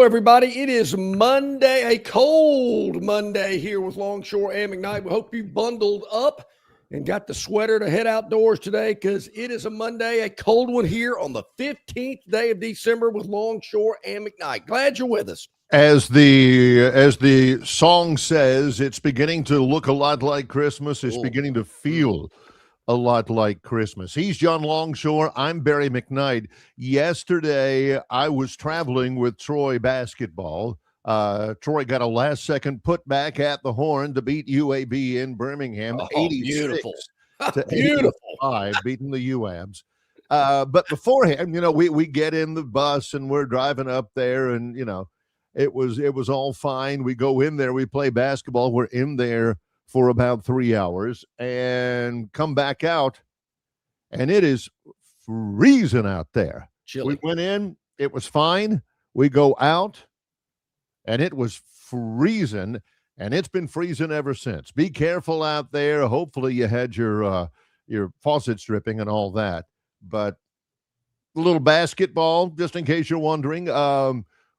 everybody. It is Monday, a cold Monday here with Longshore McKnight. We hope you bundled up and got the sweater to head outdoors today because it is a Monday, a cold one here on the 15th day of December with Longshore McKnight. Glad you're with us. As the song says, it's beginning to look a lot like Christmas. It's beginning to feel a lot like Christmas. He's John Longshore. I'm Barry McKnight. Yesterday, I was traveling with Troy basketball. Troy got a last-second putback at the horn to beat UAB in Birmingham, 86 to 85, beating the UABs. But beforehand, we get in the bus and we're driving up there, and it was all fine. We go in there, we play basketball. We're in there for about 3 hours and come back out, and it is freezing out there. Chilly. We went in, it was fine. We go out, and it was freezing, and it's been freezing ever since. Be careful out there. Hopefully you had your faucets dripping and all that. But a little basketball, just in case you're wondering.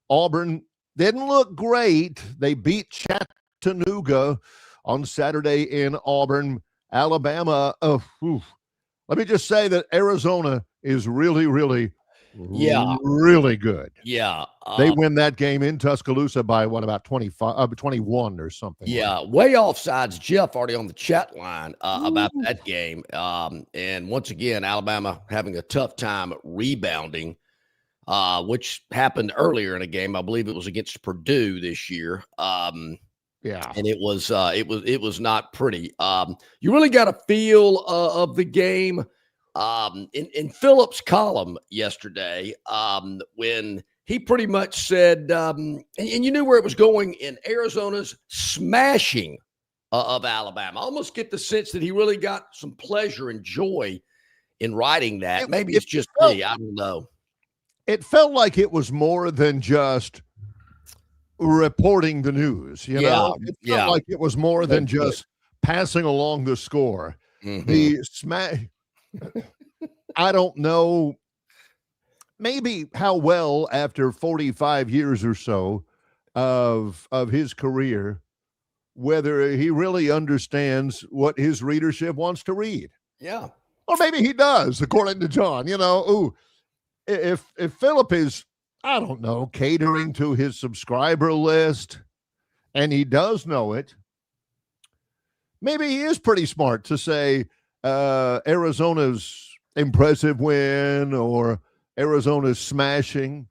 Auburn didn't look great. They beat Chattanooga on Saturday in Auburn. Alabama, let me just say that Arizona is really, really, really good. Yeah. They win that game in Tuscaloosa by, about 21 or something. Yeah, way offsides. Jeff already on the chat line about that game. And once again, Alabama having a tough time rebounding, which happened earlier in a game. I believe it was against Purdue this year. Yeah, and it was not pretty. You really got a feel of the game in Phillips' column yesterday when he pretty much said, and you knew where it was going in Arizona's smashing of Alabama. I almost get the sense that he really got some pleasure and joy in writing that. Maybe it's just me. I don't know. It felt like it was more than just reporting the news, It felt like it was more than just passing along the score. Mm-hmm. The smash, I don't know, maybe how well after 45 years or so of his career, whether he really understands what his readership wants to read. Yeah. Or maybe he does, according to John. If Philip is, I don't know, catering to his subscriber list, and he does know it, maybe he is pretty smart to say Arizona's impressive win or Arizona's smashing.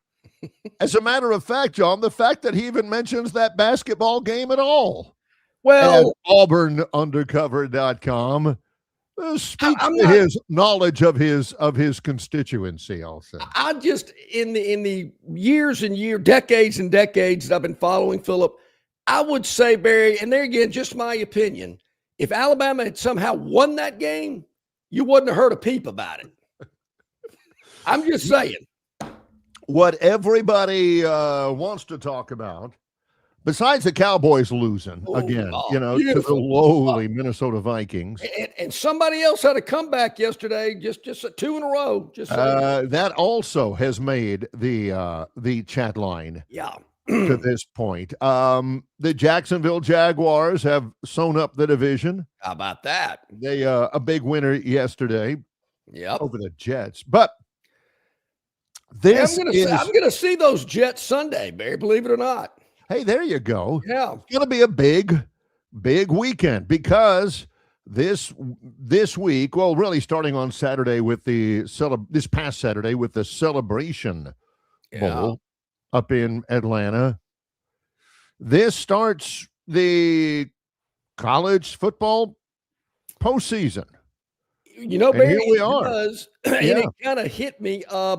As a matter of fact, John, the fact that he even mentions that basketball game at all. Well, AuburnUndercover.com speaks to his knowledge of his constituency also. I just, in the years and decades and decades that I've been following Philip, I would say, Barry, and there again, just my opinion, if Alabama had somehow won that game, you wouldn't have heard a peep about it. I'm just saying. What everybody wants to talk about, besides the Cowboys losing again, to the lowly Minnesota Vikings. And somebody else had a comeback yesterday, just 2 in a row. That also has made the chat line to this point. The Jacksonville Jaguars have sewn up the division. How about that? They a big winner yesterday over the Jets. But I'm gonna see those Jets Sunday, Barry, believe it or not. Hey, there you go. Yeah. It's going to be a big weekend because this week, well, really starting on Saturday with this past Saturday with the Celebration Bowl up in Atlanta. This starts the college football postseason. Barry, here we are. And it kind of hit me. I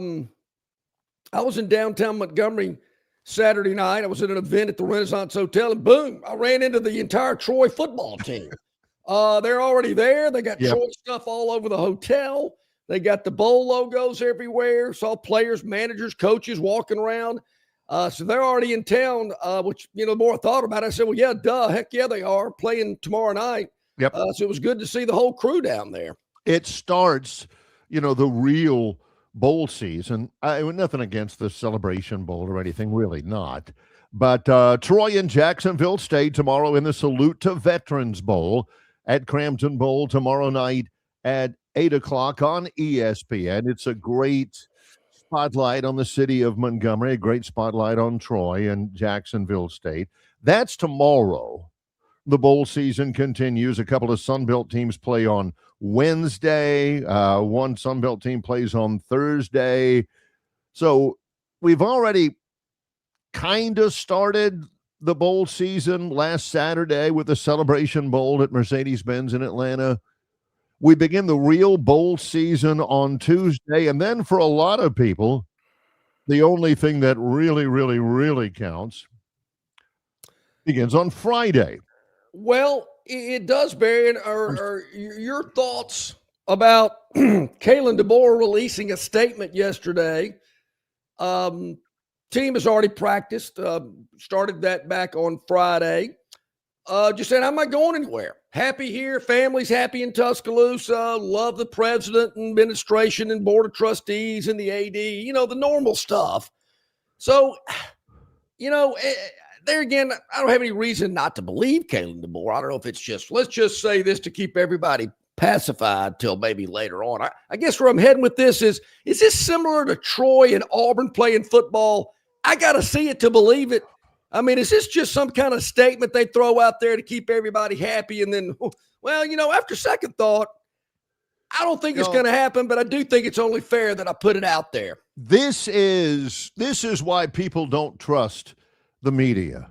was in downtown Montgomery Saturday night. I was at an event at the Renaissance Hotel, and boom, I ran into the entire Troy football team. They're already there. They got Troy stuff all over the hotel. They got the bowl logos everywhere. Saw players, managers, coaches walking around. So they're already in town, which, the more I thought about it, I said, well, yeah, duh. Heck yeah, they are playing tomorrow night. Yep. So it was good to see the whole crew down there. It starts, the real bowl season. Nothing against the Celebration Bowl or anything, really not. But Troy and Jacksonville State tomorrow in the Salute to Veterans Bowl at Crampton Bowl tomorrow night at 8 o'clock on ESPN. It's a great spotlight on the city of Montgomery, a great spotlight on Troy and Jacksonville State. That's tomorrow. The bowl season continues. A couple of Sunbelt teams play on Wednesday. One Sunbelt team plays on Thursday. So we've already kind of started the bowl season last Saturday with the Celebration Bowl at Mercedes-Benz in Atlanta. We begin the real bowl season on Tuesday. And then for a lot of people, the only thing that really, really, really counts begins on Friday. Well, it does, Barry. Are your thoughts about Kalen DeBoer releasing a statement yesterday? Team has already practiced, started that back on Friday. Just saying, I'm not going anywhere. Happy here. Family's happy in Tuscaloosa. Love the president and administration and board of trustees and the AD, the normal stuff. So, there again, I don't have any reason not to believe Kalen DeBoer. I don't know if it's just, let's just say this to keep everybody pacified till maybe later on. I guess where I'm heading with this is this similar to Troy and Auburn playing football? I got to see it to believe it. I mean, is this just some kind of statement they throw out there to keep everybody happy? And then, well, after second thought, I don't think it's going to happen, but I do think it's only fair that I put it out there. This is why people don't trust the media.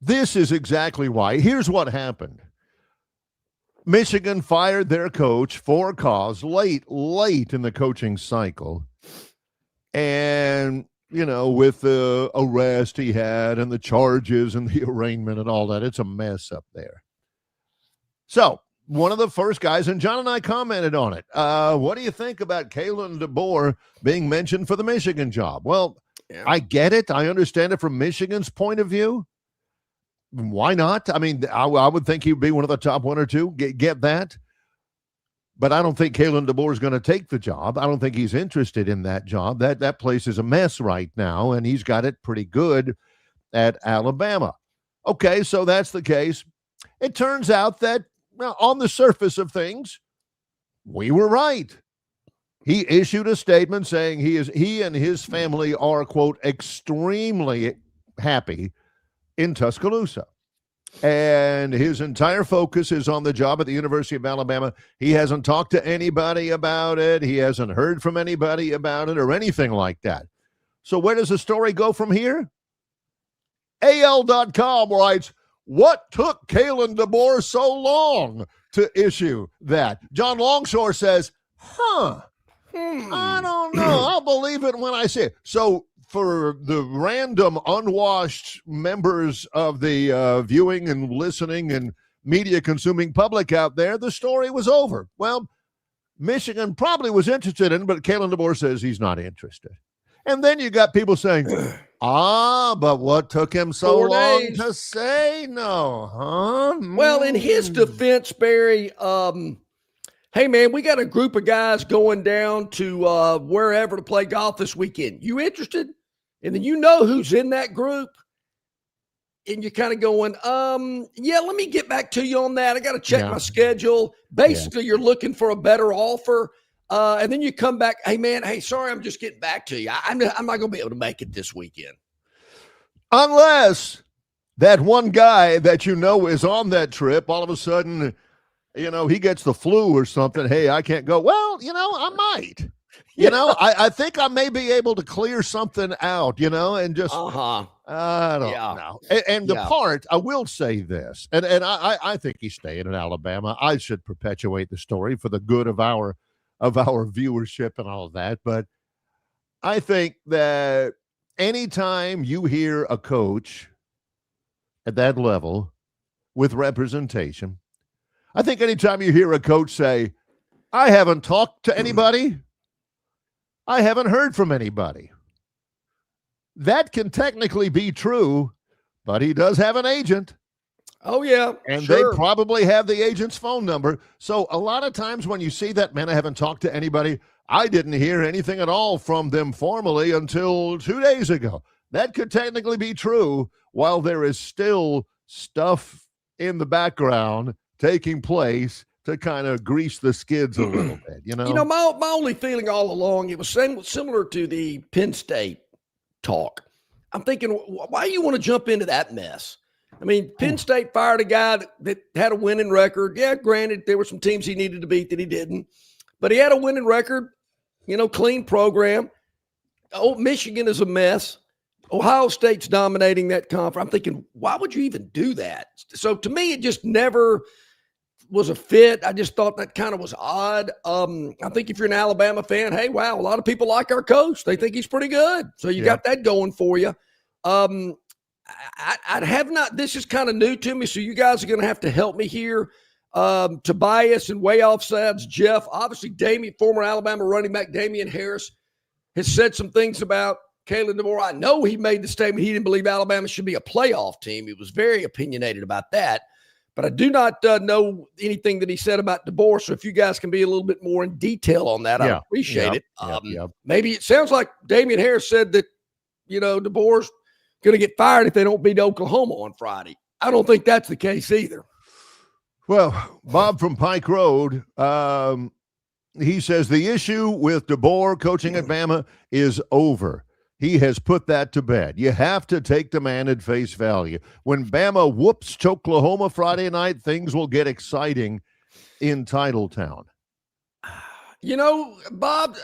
This is exactly why. Here's what happened. Michigan fired their coach for a cause late in the coaching cycle. And, with the arrest he had and the charges and the arraignment and all that, it's a mess up there. So one of the first guys, and John and I commented on it. What do you think about Kalen DeBoer being mentioned for the Michigan job? Well, yeah. I get it. I understand it from Michigan's point of view. Why not? I mean, I would think he'd be one of the top one or two. Get that. But I don't think Kalen DeBoer is going to take the job. I don't think he's interested in that job. That place is a mess right now, and he's got it pretty good at Alabama. Okay, so that's the case. It turns out that on the surface of things, we were right. He issued a statement saying he and his family are, quote, extremely happy in Tuscaloosa. And his entire focus is on the job at the University of Alabama. He hasn't talked to anybody about it. He hasn't heard from anybody about it or anything like that. So where does the story go from here? AL.com writes, what took Kalen DeBoer so long to issue that? John Longshore says, I don't know. I'll believe it when I see it. So for the random unwashed members of the viewing and listening and media consuming public out there, the story was over. Well, Michigan probably was interested in it, but Kalen DeBoer says he's not interested. And then you got people saying, but what took him so 4 long days to say no, huh? Well, in his defense, Barry, hey, man, we got a group of guys going down to wherever to play golf this weekend. You interested? And then who's in that group. And you're kind of going, yeah, let me get back to you on that. I got to check my schedule. Basically, you're looking for a better offer. And then you come back, hey, sorry, I'm just getting back to you. I'm not going to be able to make it this weekend. Unless that one guy that is on that trip, all of a sudden, he gets the flu or something. Hey, I can't go. Well, I might. I think I may be able to clear something out, and just, I don't know. And the part, I will say this, and I think he's staying in Alabama. I should perpetuate the story for the good of our viewership and all of that. But I think that anytime you hear a coach at that level with representation, I think anytime you hear a coach say, I haven't talked to anybody, I haven't heard from anybody, that can technically be true, but he does have an agent. Oh, yeah. And they probably have the agent's phone number. So a lot of times when you see that, man, I haven't talked to anybody, I didn't hear anything at all from them formally until 2 days ago. That could technically be true while there is still stuff in the background taking place to kind of grease the skids a little bit, You know, my only feeling all along, it was similar to the Penn State talk. I'm thinking, why do you want to jump into that mess? I mean, Penn State fired a guy that had a winning record. Yeah, granted, there were some teams he needed to beat that he didn't. But he had a winning record, clean program. Oh, Michigan is a mess. Ohio State's dominating that conference. I'm thinking, why would you even do that? So to me, it just never was a fit. I just thought that kind of was odd. I think if you're an Alabama fan, hey, wow, a lot of people like our coach. They think he's pretty good. So you got that going for you. I'd have not – this is kind of new to me, so you guys are going to have to help me here. Tobias and way offsides, Jeff. Obviously, former Alabama running back Damian Harris has said some things about Kalen DeBoer. I know he made the statement he didn't believe Alabama should be a playoff team. He was very opinionated about that. But I do not know anything that he said about DeBoer. So if you guys can be a little bit more in detail on that, I appreciate it. Maybe it sounds like Damian Harris said that, DeBoer's going to get fired if they don't beat Oklahoma on Friday. I don't think that's the case either. Well, Bob from Pike Road, he says the issue with DeBoer coaching at Bama is over. He has put that to bed. You have to take the man at face value. When Bama whoops Oklahoma Friday night, things will get exciting in Titletown. Bob,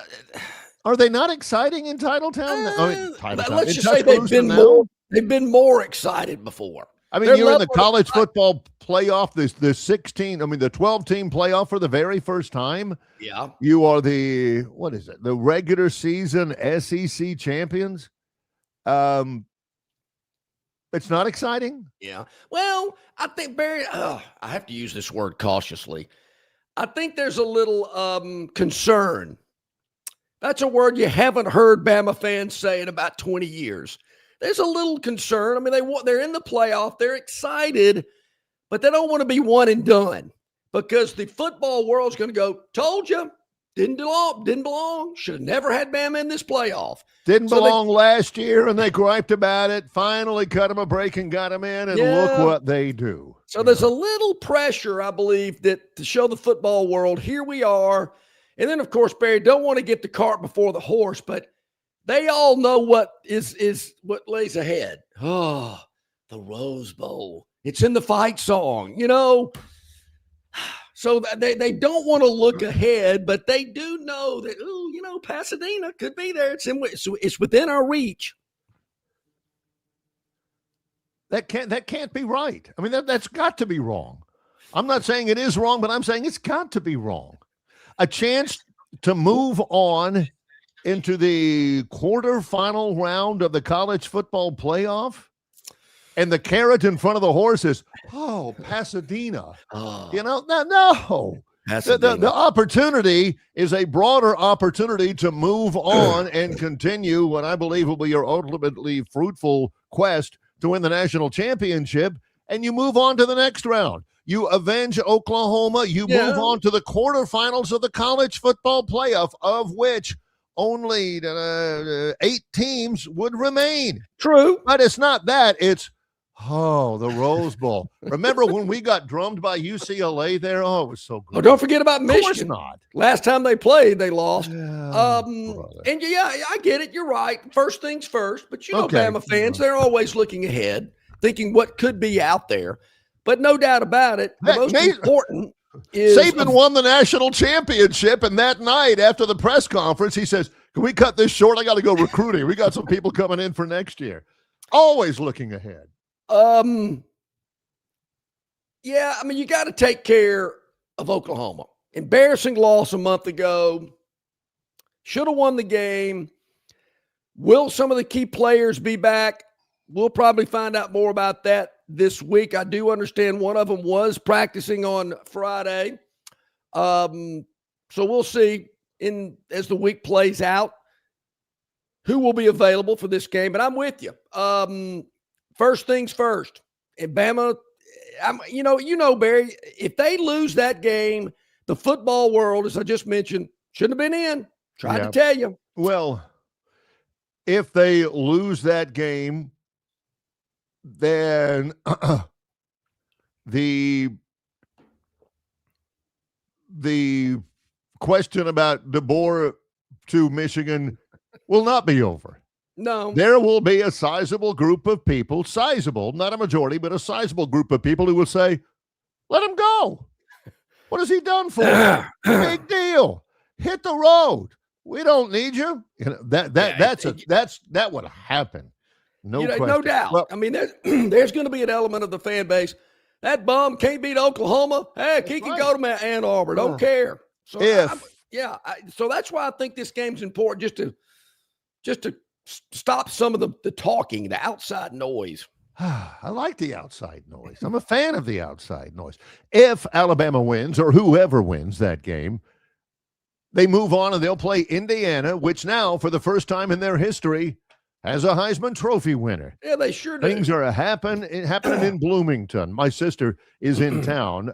are they not exciting in Titletown? Let's just say they've been more excited before. I mean, you're in the college football playoff, the 12-team playoff for the very first time. Yeah. You are the regular season SEC champions. It's not exciting. Yeah. Well, I think, Barry, I have to use this word cautiously. I think there's a little concern. That's a word you haven't heard Bama fans say in about 20 years. There's a little concern. I mean, they're in the playoff. They're excited, but they don't want to be one and done because the football world's going to go, told you, didn't belong. Should have never had Bama in this playoff. Didn't belong last year, and they griped about it. Finally cut them a break and got them in, and look what they do. So there's a little pressure, I believe, that to show the football world, here we are. And then, of course, Barry, don't want to get the cart before the horse, but they all know what is what lays ahead. Oh, the Rose Bowl. It's in the fight song, So they don't want to look ahead, but they do know that, Pasadena could be there. It's within our reach. That can't be right. I mean, that's got to be wrong. I'm not saying it is wrong, but I'm saying it's got to be wrong. A chance to move on into the quarterfinal round of the college football playoff, and the carrot in front of the horse is, Pasadena. No. The opportunity is a broader opportunity to move on and continue what I believe will be your ultimately fruitful quest to win the national championship, and you move on to the next round. You avenge Oklahoma. You move on to the quarterfinals of the college football playoff, of which only 8 teams would remain. True. But it's not that. It's, the Rose Bowl. Remember when we got drummed by UCLA there? Oh, it was so good. Oh, don't forget about Michigan. Of course not. Last time they played, they lost. Yeah, and I get it. You're right. First things first. But Bama fans, they're always looking ahead, thinking what could be out there. But no doubt about it, the most important is Saban won the national championship, and that night after the press conference, he says, "Can we cut this short? I got to go recruiting. We got some people coming in for next year." Always looking ahead. You got to take care of Oklahoma. Embarrassing loss a month ago. Should have won the game. Will some of the key players be back? We'll probably find out more about that this week. I do understand one of them was practicing on Friday. So we'll see as the week plays out who will be available for this game. But I'm with you. First things first. And Bama, Barry, if they lose that game, the football world, as I just mentioned, shouldn't have been in. Tried to tell you. Well, if they lose that game, then the question about DeBoer to Michigan will not be over. No. There will be a sizable group of people, sizable, not a majority, but a sizable group of people who will say, let him go. What has he done for us? Big deal. Hit the road. We don't need you. That would happen. No question. No doubt. Well, I mean, there's going to be an element of the fan base. That bum can't beat Oklahoma. Heck, he can go to Ann Arbor. Don't care. So so that's why I think this game's important, just to stop some of the talking, the outside noise. I like the outside noise. I'm a fan of the outside noise. If Alabama wins or whoever wins that game, they move on and they'll play Indiana, which now, for the first time in their history, has a Heisman Trophy winner. Yeah, they sure do. Things are happening in Bloomington. My sister is in town,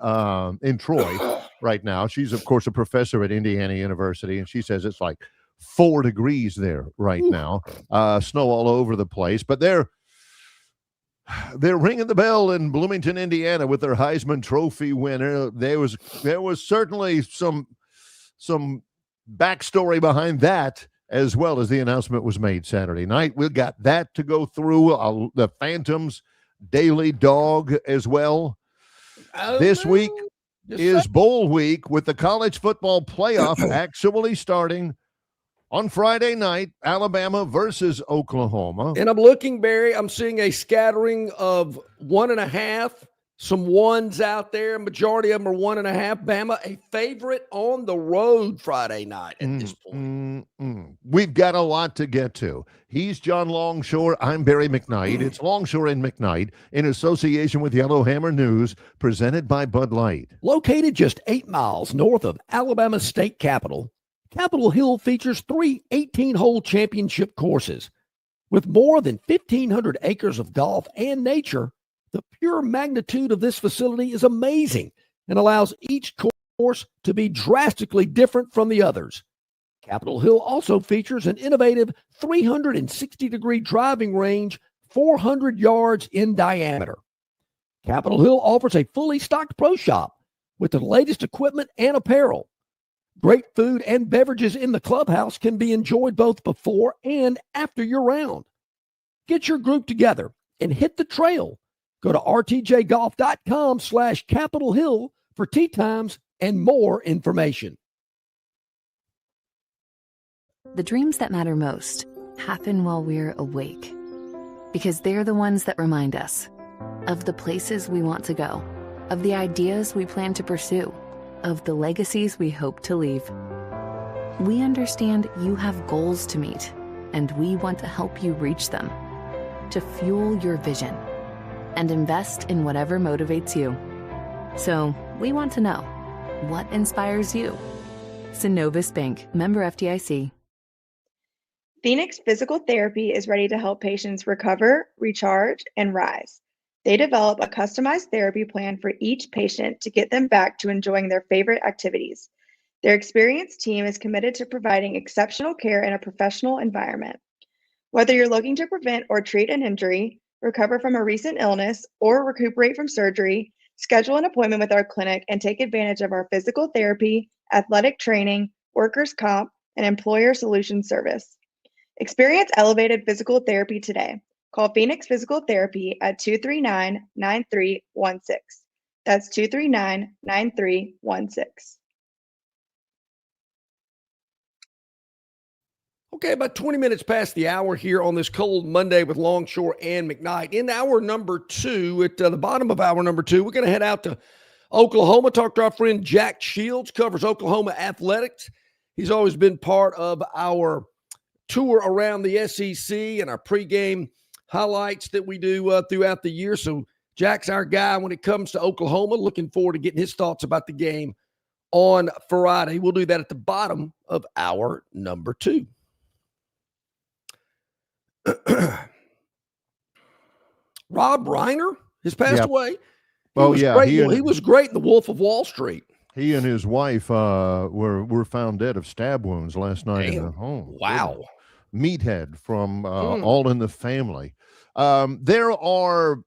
in Troy right now. She's, of course, a professor at Indiana University, and she says it's like 4 degrees there right now. Snow all over the place. But they're ringing the bell in Bloomington, Indiana with their Heisman Trophy winner. There was certainly some backstory behind that, as well as the announcement was made Saturday night. We've got that to go through. The Phantoms Daily Dog as well. This week is bowl week with the college football playoff actually starting on Friday night, Alabama versus Oklahoma. And I'm looking, Barry, I'm seeing a scattering of 1.5, some ones out there. Majority of them are 1.5. Bama, a favorite on the road Friday night at this point. We've got a lot to get to. He's John Longshore. I'm Barry McKnight. It's Longshore and McKnight in association with Yellowhammer News, presented by Bud Light. Located just 8 miles north of Alabama's state capital, Capitol Hill features 3 18-hole championship courses. With more than 1,500 acres of golf and nature, the pure magnitude of this facility is amazing and allows each course to be drastically different from the others. Capitol Hill also features an innovative 360-degree driving range, 400 yards in diameter. Capitol Hill offers a fully stocked pro shop with the latest equipment and apparel. Great food and beverages in the clubhouse can be enjoyed both before and after your round. Get your group together and hit the trail. Go to rtjgolf.com/Capitol Hill for tee times and more information. The dreams that matter most happen while we're awake, because they're the ones that remind us of the places we want to go, of the ideas we plan to pursue, of the legacies we hope to leave. We understand you have goals to meet, and we want to help you reach them, to fuel your vision and invest in whatever motivates you. So we want to know, what inspires you? Synovus Bank, member FDIC. Phoenix Physical Therapy is ready to help patients recover, recharge, and rise. They develop a customized therapy plan for each patient to get them back to enjoying their favorite activities. Their experienced team is committed to providing exceptional care in a professional environment. Whether you're looking to prevent or treat an injury, recover from a recent illness, or recuperate from surgery, schedule an appointment with our clinic and take advantage of our physical therapy, athletic training, workers' comp, and employer solutions service. Experience elevated physical therapy today. Call Phoenix Physical Therapy at 239-9316. That's 239-9316. Okay, about 20 minutes past the hour here on this cold Monday with Longshore and McKnight. In hour number 2, at the bottom of hour number 2, we're going to head out to Oklahoma, talk to our friend Jack Shields, covers Oklahoma athletics. He's always been part of our tour around the SEC and our pregame highlights that we do throughout the year. So Jack's our guy when it comes to Oklahoma. Looking forward to getting his thoughts about the game on Friday. We'll do that at the bottom of hour number 2. Rob Reiner has passed away. He was he was great in The Wolf of Wall Street. He and his wife were found dead of stab wounds last night in their Damn. home. Wow. Meathead from All in the Family. There are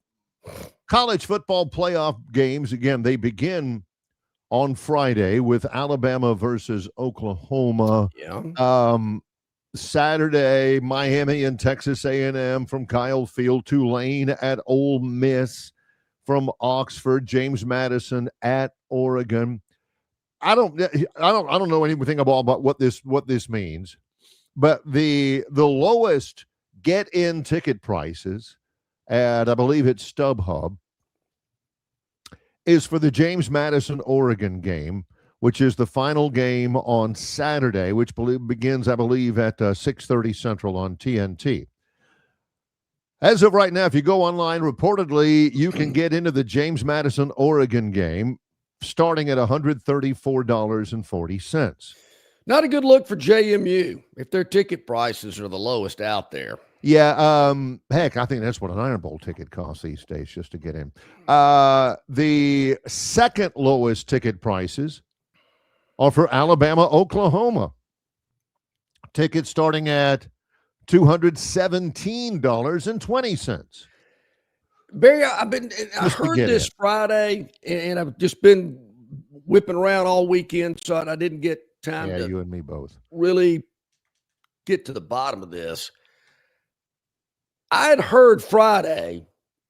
college football playoff games. Again, they begin on Friday with Alabama versus Oklahoma. Yeah. Saturday, Miami and Texas A&M from Kyle Field. Tulane at Ole Miss from Oxford. James Madison at Oregon. I don't know anything about what this means, but the lowest get-in ticket prices at, I believe it's StubHub, is for the James Madison Oregon game, which is the final game on Saturday, which begins, I believe, at 6:30 Central on TNT. As of right now, if you go online, reportedly you can get into the James Madison Oregon game starting at $134.40. Not a good look for JMU if their ticket prices are the lowest out there. Yeah, heck, I think that's what an Iron Bowl ticket costs these days just to get in. The second lowest ticket prices are for Alabama, Oklahoma. Tickets starting at $217.20. Barry, I heard this Friday, and I've just been whipping around all weekend, so I didn't get time to you and me both really get to the bottom of this. I had heard Friday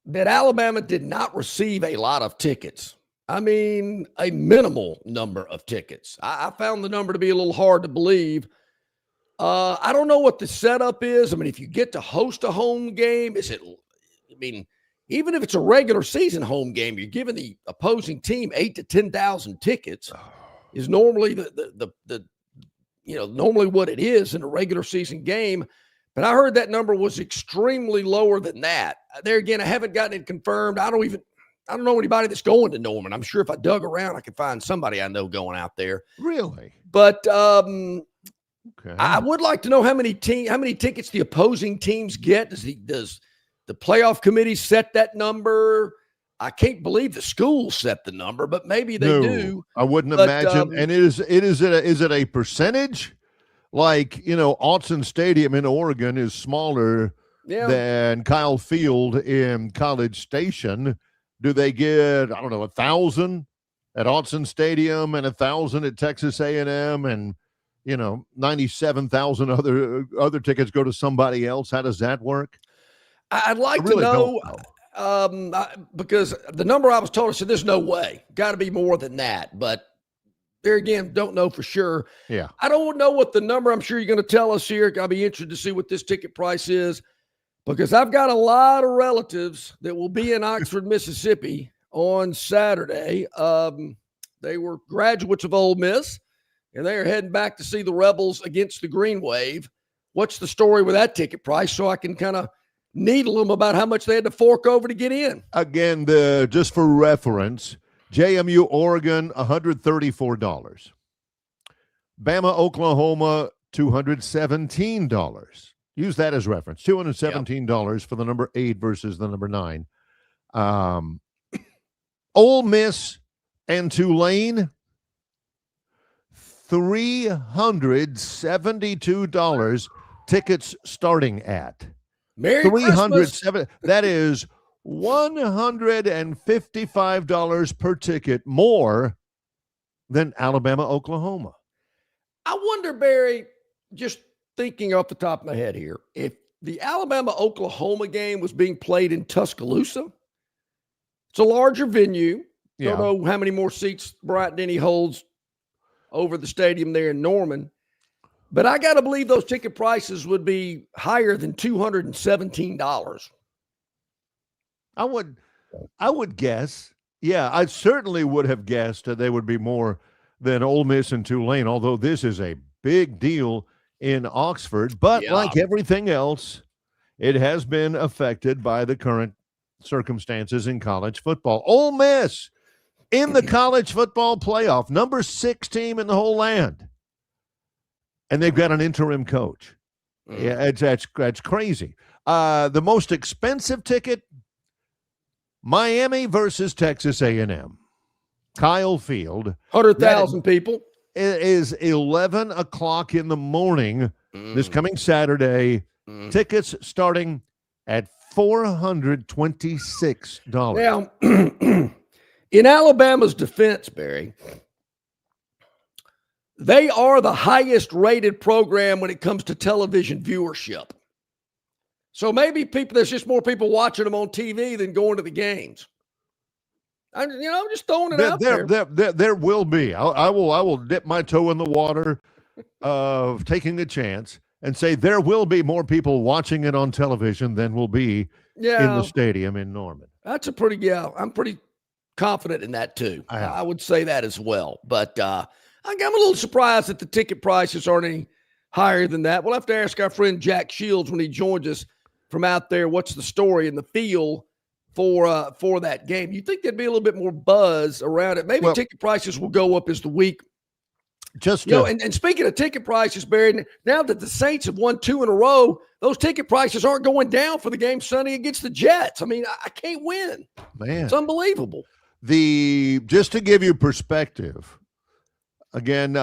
that Alabama did not receive a lot of tickets. I mean, a minimal number of tickets. I found the number to be a little hard to believe. I don't know what the setup is. I mean, if you get to host a home game, even if it's a regular season home game, you're giving the opposing team 8,000 to 10,000 tickets is normally normally what it is in a regular season game. But I heard that number was extremely lower than that. There again, I haven't gotten it confirmed. I don't know anybody that's going to Norman. I'm sure if I dug around, I could find somebody I know going out there. Really? But okay. I would like to know how many tickets the opposing teams get. Does the playoff committee set that number? I can't believe the schools set the number, but maybe they do. I wouldn't imagine. And is it a percentage? Like, Autzen Stadium in Oregon is smaller than Kyle Field in College Station. Do they get, 1,000 at Autzen Stadium and 1,000 at Texas A&M and, 97,000 other tickets go to somebody else? How does that work? I'd like to know. Because the number I was told, I said, there's no way. Got to be more than that. But there again, don't know for sure. Yeah. I don't know what the number, I'm sure you're going to tell us here. I'll be interested to see what this ticket price is, because I've got a lot of relatives that will be in Oxford, Mississippi on Saturday. They were graduates of Ole Miss, and they are heading back to see the Rebels against the Green Wave. What's the story with that ticket price, so I can kind of needle them about how much they had to fork over to get in? Again, just for reference, JMU, Oregon, $134. Bama, Oklahoma, $217. Use that as reference. $217 for the number 8 versus the number 9. Ole Miss and Tulane, $372. Tickets starting at Merry Christmas. That is $155 per ticket more than Alabama, Oklahoma. I wonder, Barry, just thinking off the top of my head here, if the Alabama-Oklahoma game was being played in Tuscaloosa, it's a larger venue. Don't know how many more seats Bryant-Denny holds over the stadium there in Norman. But I got to believe those ticket prices would be higher than $217. I would guess. Yeah, I certainly would have guessed that they would be more than Ole Miss and Tulane, although this is a big deal in Oxford. But like everything else, it has been affected by the current circumstances in college football. Ole Miss in the college football playoff, number 6 team in the whole land. And they've got an interim coach. Yeah, that's crazy. The most expensive ticket, Miami versus Texas A&M. Kyle Field. 100,000 people. It is 11 o'clock in the morning this coming Saturday. Tickets starting at $426. Now, in Alabama's defense, Barry, they are the highest rated program when it comes to television viewership. So maybe there's just more people watching them on TV than going to the games. I'm just throwing it out there. There will be. I will dip my toe in the water of taking a chance and say there will be more people watching it on television than will be in the stadium in Norman. That's I'm pretty confident in that too. I would say that as well. But I'm a little surprised that the ticket prices aren't any higher than that. We'll have to ask our friend Jack Shields when he joins us from out there. What's the story and the feel for that game? You think there'd be a little bit more buzz around it? Maybe ticket prices will go up as the week. And speaking of ticket prices, Barry, now that the Saints have won 2 in a row, those ticket prices aren't going down for the game Sunday against the Jets. I mean, I can't win. Man, it's unbelievable. Just to give you perspective, again,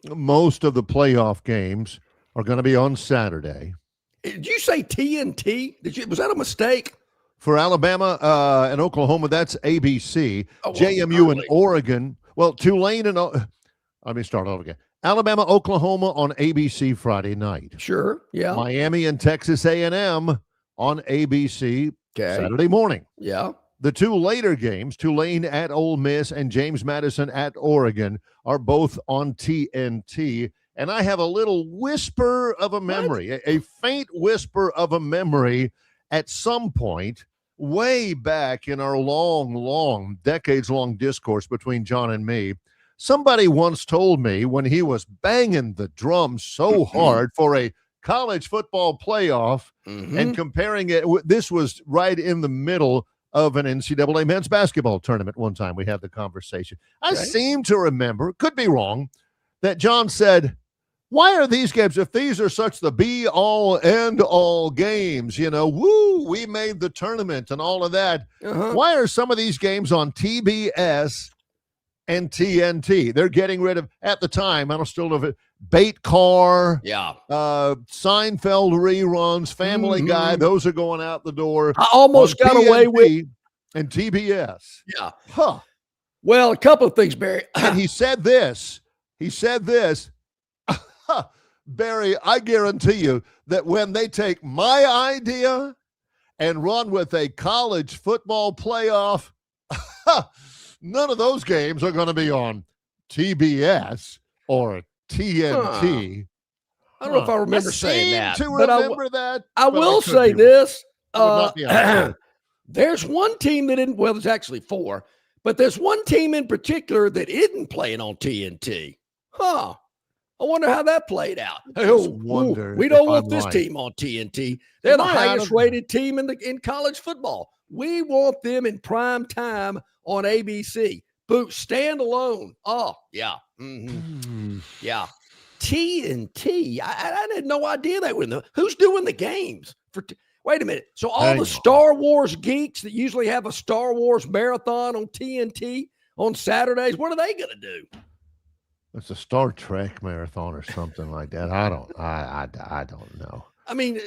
most of the playoff games are going to be on Saturday. Did you say TNT? Was that a mistake? For Alabama and Oklahoma, that's ABC. JMU and Oregon. Well, Tulane and let me start over again. Alabama, Oklahoma on ABC Friday night. Sure, yeah. Miami and Texas A&M on ABC Saturday morning. Yeah. The 2 later games, Tulane at Ole Miss and James Madison at Oregon, are both on TNT. And I have a little whisper of a memory, a faint whisper of a memory at some point way back in our long, decades-long discourse between John and me. Somebody once told me when he was banging the drum so hard for a college football playoff and comparing it, this was right in the middle of an NCAA men's basketball tournament one time we had the conversation. I seem to remember, could be wrong, that John said, why are these games, if these are such the be-all, end-all games, we made the tournament and all of that, why are some of these games on TBS and TNT? They're getting rid of, at the time, I don't still know if it, Bait Car, Seinfeld reruns, Family Guy, those are going out the door. I almost got away with. And TBS. Yeah. Huh. Well, a couple of things, Barry. And he said this, Barry, I guarantee you that when they take my idea and run with a college football playoff, none of those games are going to be on TBS or TNT. I don't know if I remember saying that. That. I will say this. There's one team that didn't, well, there's actually 4, but there's one team in particular that isn't playing on TNT. I wonder how that played out. We don't want this team on TNT. They're the highest rated team in college football. We want them in prime time on ABC. Boot, stand alone. Oh, yeah. Yeah. TNT. I had no idea they were in who's doing the games? Wait a minute. So all the Star Wars geeks that usually have a Star Wars marathon on TNT on Saturdays, what are they going to do? It's a Star Trek marathon or something like that. I don't know. I mean,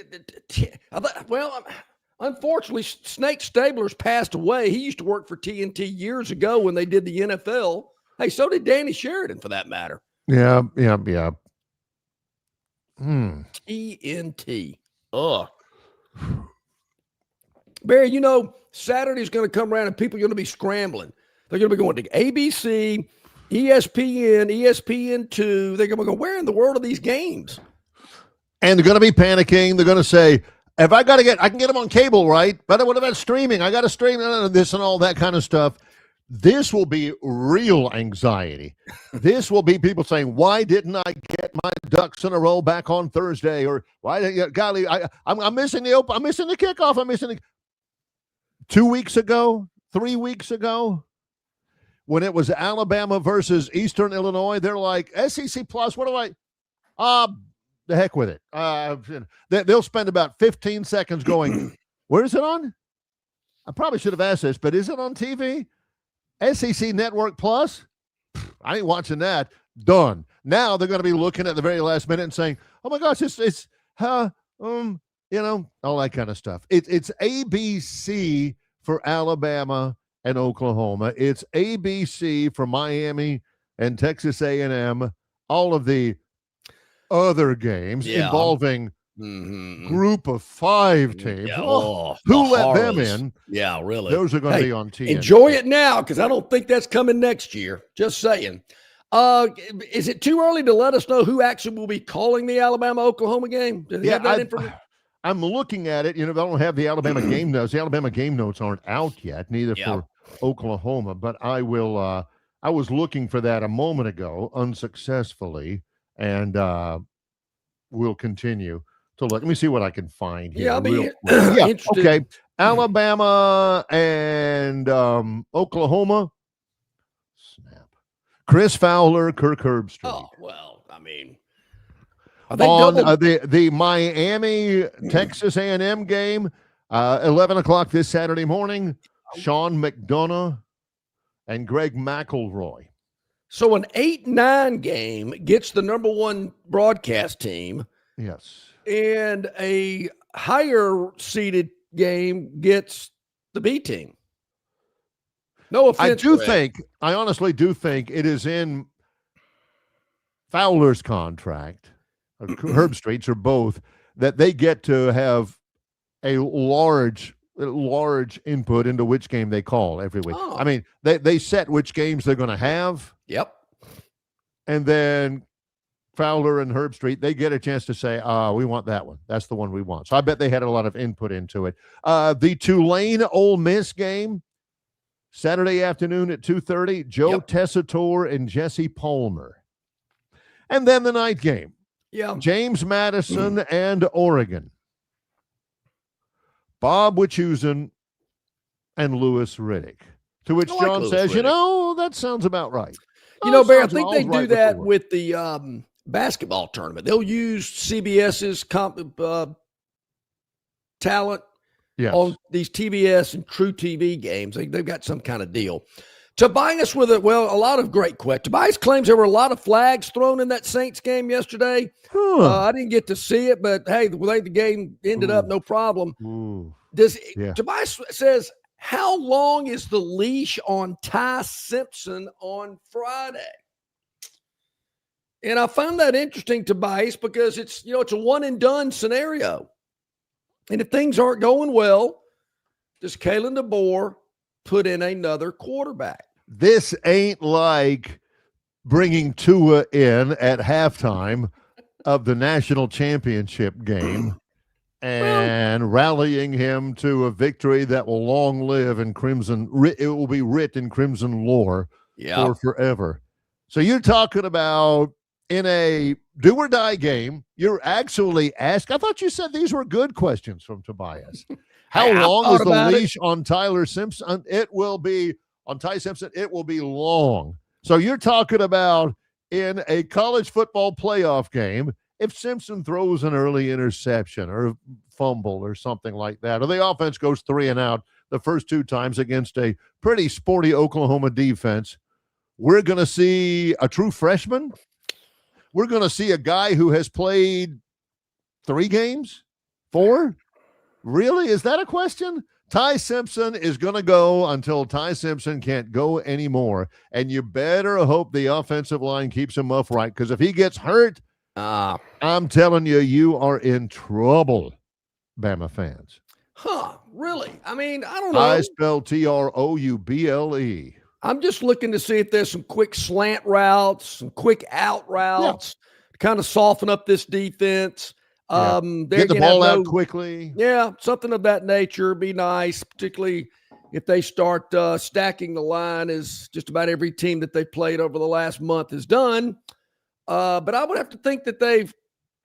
unfortunately, Snake Stabler's passed away. He used to work for TNT years ago when they did the NFL. Hey, so did Danny Sheridan, for that matter. Yeah. TNT. Ugh. Barry, Saturday's going to come around and people are going to be scrambling. They're going to be going to ABC, ESPN, ESPN2. They're going to go, where in the world are these games? And they're going to be panicking. They're going to say, I can get them on cable, right? But what about streaming? I got to stream this and all that kind of stuff. This will be real anxiety. This will be people saying, why didn't I get my ducks in a row back on Thursday? Or golly, I'm missing the open. I'm missing the kickoff. I'm missing 2 weeks ago, 3 weeks ago, when it was Alabama versus Eastern Illinois, they're like, SEC Plus, what do the heck with it. They'll spend about 15 seconds going, where is it on? I probably should have asked this, but is it on TV? SEC Network Plus, I ain't watching that. Done. Now they're going to be looking at the very last minute and saying, "Oh my gosh, it's all that kind of stuff." It's ABC for Alabama and Oklahoma. It's ABC for Miami and Texas A&M. All of the other games involving group of 5 teams. Yeah, who let them in? Yeah, really. Those are going to be on TNT. Enjoy it now, because I don't think that's coming next year. Just saying. Is it too early to let us know who actually will be calling the Alabama-Oklahoma game? Do they have that information? I'm looking at it. I don't have the Alabama game notes. The Alabama game notes aren't out yet, neither for Oklahoma. But I will. I was looking for that a moment ago, unsuccessfully, and we'll continue to look. Let me see what I can find here. Okay. Alabama and Oklahoma. Snap. Chris Fowler, Kirk Herbstreit. Oh, well, I mean, on the Miami Texas A&M game, 11 o'clock this Saturday morning. Sean McDonough and Greg McElroy. So an 8-9 game gets the number 1 broadcast team. Yes. And a higher seeded game gets the B team. No offense. I honestly do think it is in Fowler's contract, or Herbstreit's, or both, that they get to have a large input into which game they call every week. Oh. I mean, they set which games they're going to have. Yep. And then Fowler and Herbstreit, they get a chance to say, we want that one. That's the one we want. So I bet they had a lot of input into it. The Tulane-Ole Miss game, Saturday afternoon at 2:30, Joe Tessitore and Jesse Palmer. And then the night game, James Madison and Oregon. Bob Wischusen and Lewis Riddick. To which John says, that sounds about right. Barry, I think they do that with the basketball tournament. They'll use CBS's talent on these TBS and True TV games. They've got some kind of deal. Tobias with a lot of great questions. Tobias claims there were a lot of flags thrown in that Saints game yesterday. I didn't get to see it, but hey, the way the game ended up, no problem. Tobias says, how long is the leash on Ty Simpson on Friday? And I found that interesting, Tobias, because it's a one and done scenario. And if things aren't going well, does Kalen DeBoer put in another quarterback? This ain't like bringing Tua in at halftime of the national championship game and rallying him to a victory that will long live in crimson. It will be writ in crimson lore for forever. So you're talking about in a do or die game, you're actually asked. I thought you said these were good questions from Tobias. How long is the leash on Tyler Simpson? It will be on Ty Simpson. It will be long. So you're talking about in a college football playoff game, if Simpson throws an early interception or fumble or something like that, or the offense goes 3 and out the first 2 times against a pretty sporty Oklahoma defense, we're going to see a true freshman. We're going to see a guy who has played 3 games, 4. Really? Is that a question? Ty Simpson is going to go until Ty Simpson can't go anymore. And you better hope the offensive line keeps him upright, because if he gets hurt, I'm telling you, you are in trouble, Bama fans. Really? I mean, I don't know. I spell Trouble. I'm just looking to see if there's some quick slant routes, some quick out routes to kind of soften up this defense. Get the ball out quickly. Yeah, something of that nature. Be nice, particularly if they start stacking the line, as just about every team that they've played over the last month has done. But I would have to think that they've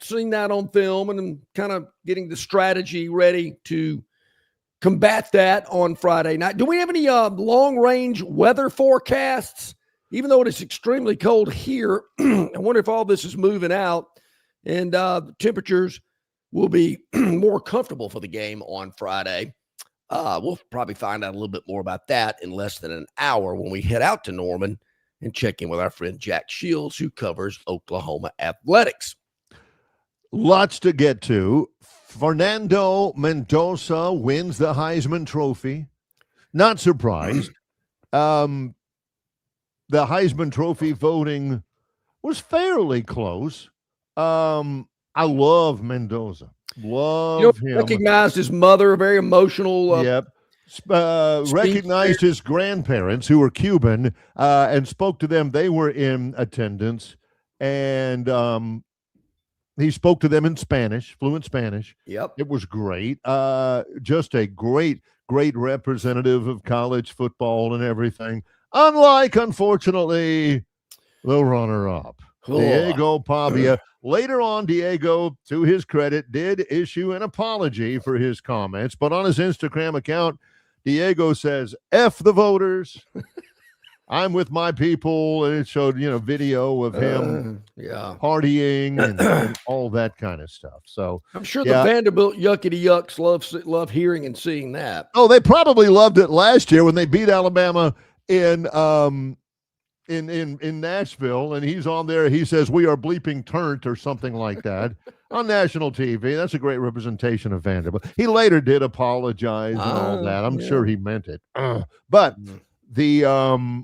seen that on film and kind of getting the strategy ready to combat that on Friday night. Do we have any long-range weather forecasts? Even though it is extremely cold here, I wonder if all this is moving out and the temperatures will be more comfortable for the game on Friday. We'll probably find out a little bit more about that in less than an hour when we head out to Norman and check in with our friend Jack Shields, who covers Oklahoma athletics. Lots to get to. Fernando Mendoza wins the Heisman Trophy. Not surprised. The Heisman Trophy voting was fairly close. I love Mendoza. Love him. Recognized his mother, very emotional. Yep. Recognized his grandparents, who were Cuban, and spoke to them. They were in attendance, and he spoke to them in Spanish, fluent Spanish. Yep. It was great. Just a great representative of college football and everything. Unlike, unfortunately, the runner-up, Diego Pavia. Later on, Diego, to his credit, did issue an apology for his comments, but on his Instagram account, Diego says, F the voters. I'm with my people. And it showed, video of him partying and all that kind of stuff. So I'm sure the Vanderbilt Yuckity Yucks love hearing and seeing that. Oh, they probably loved it last year when they beat Alabama in Nashville, and he's on there. He says, we are bleeping turnt or something like that on national TV. That's a great representation of Vanderbilt. He later did apologize and all that. I'm sure he meant it. But the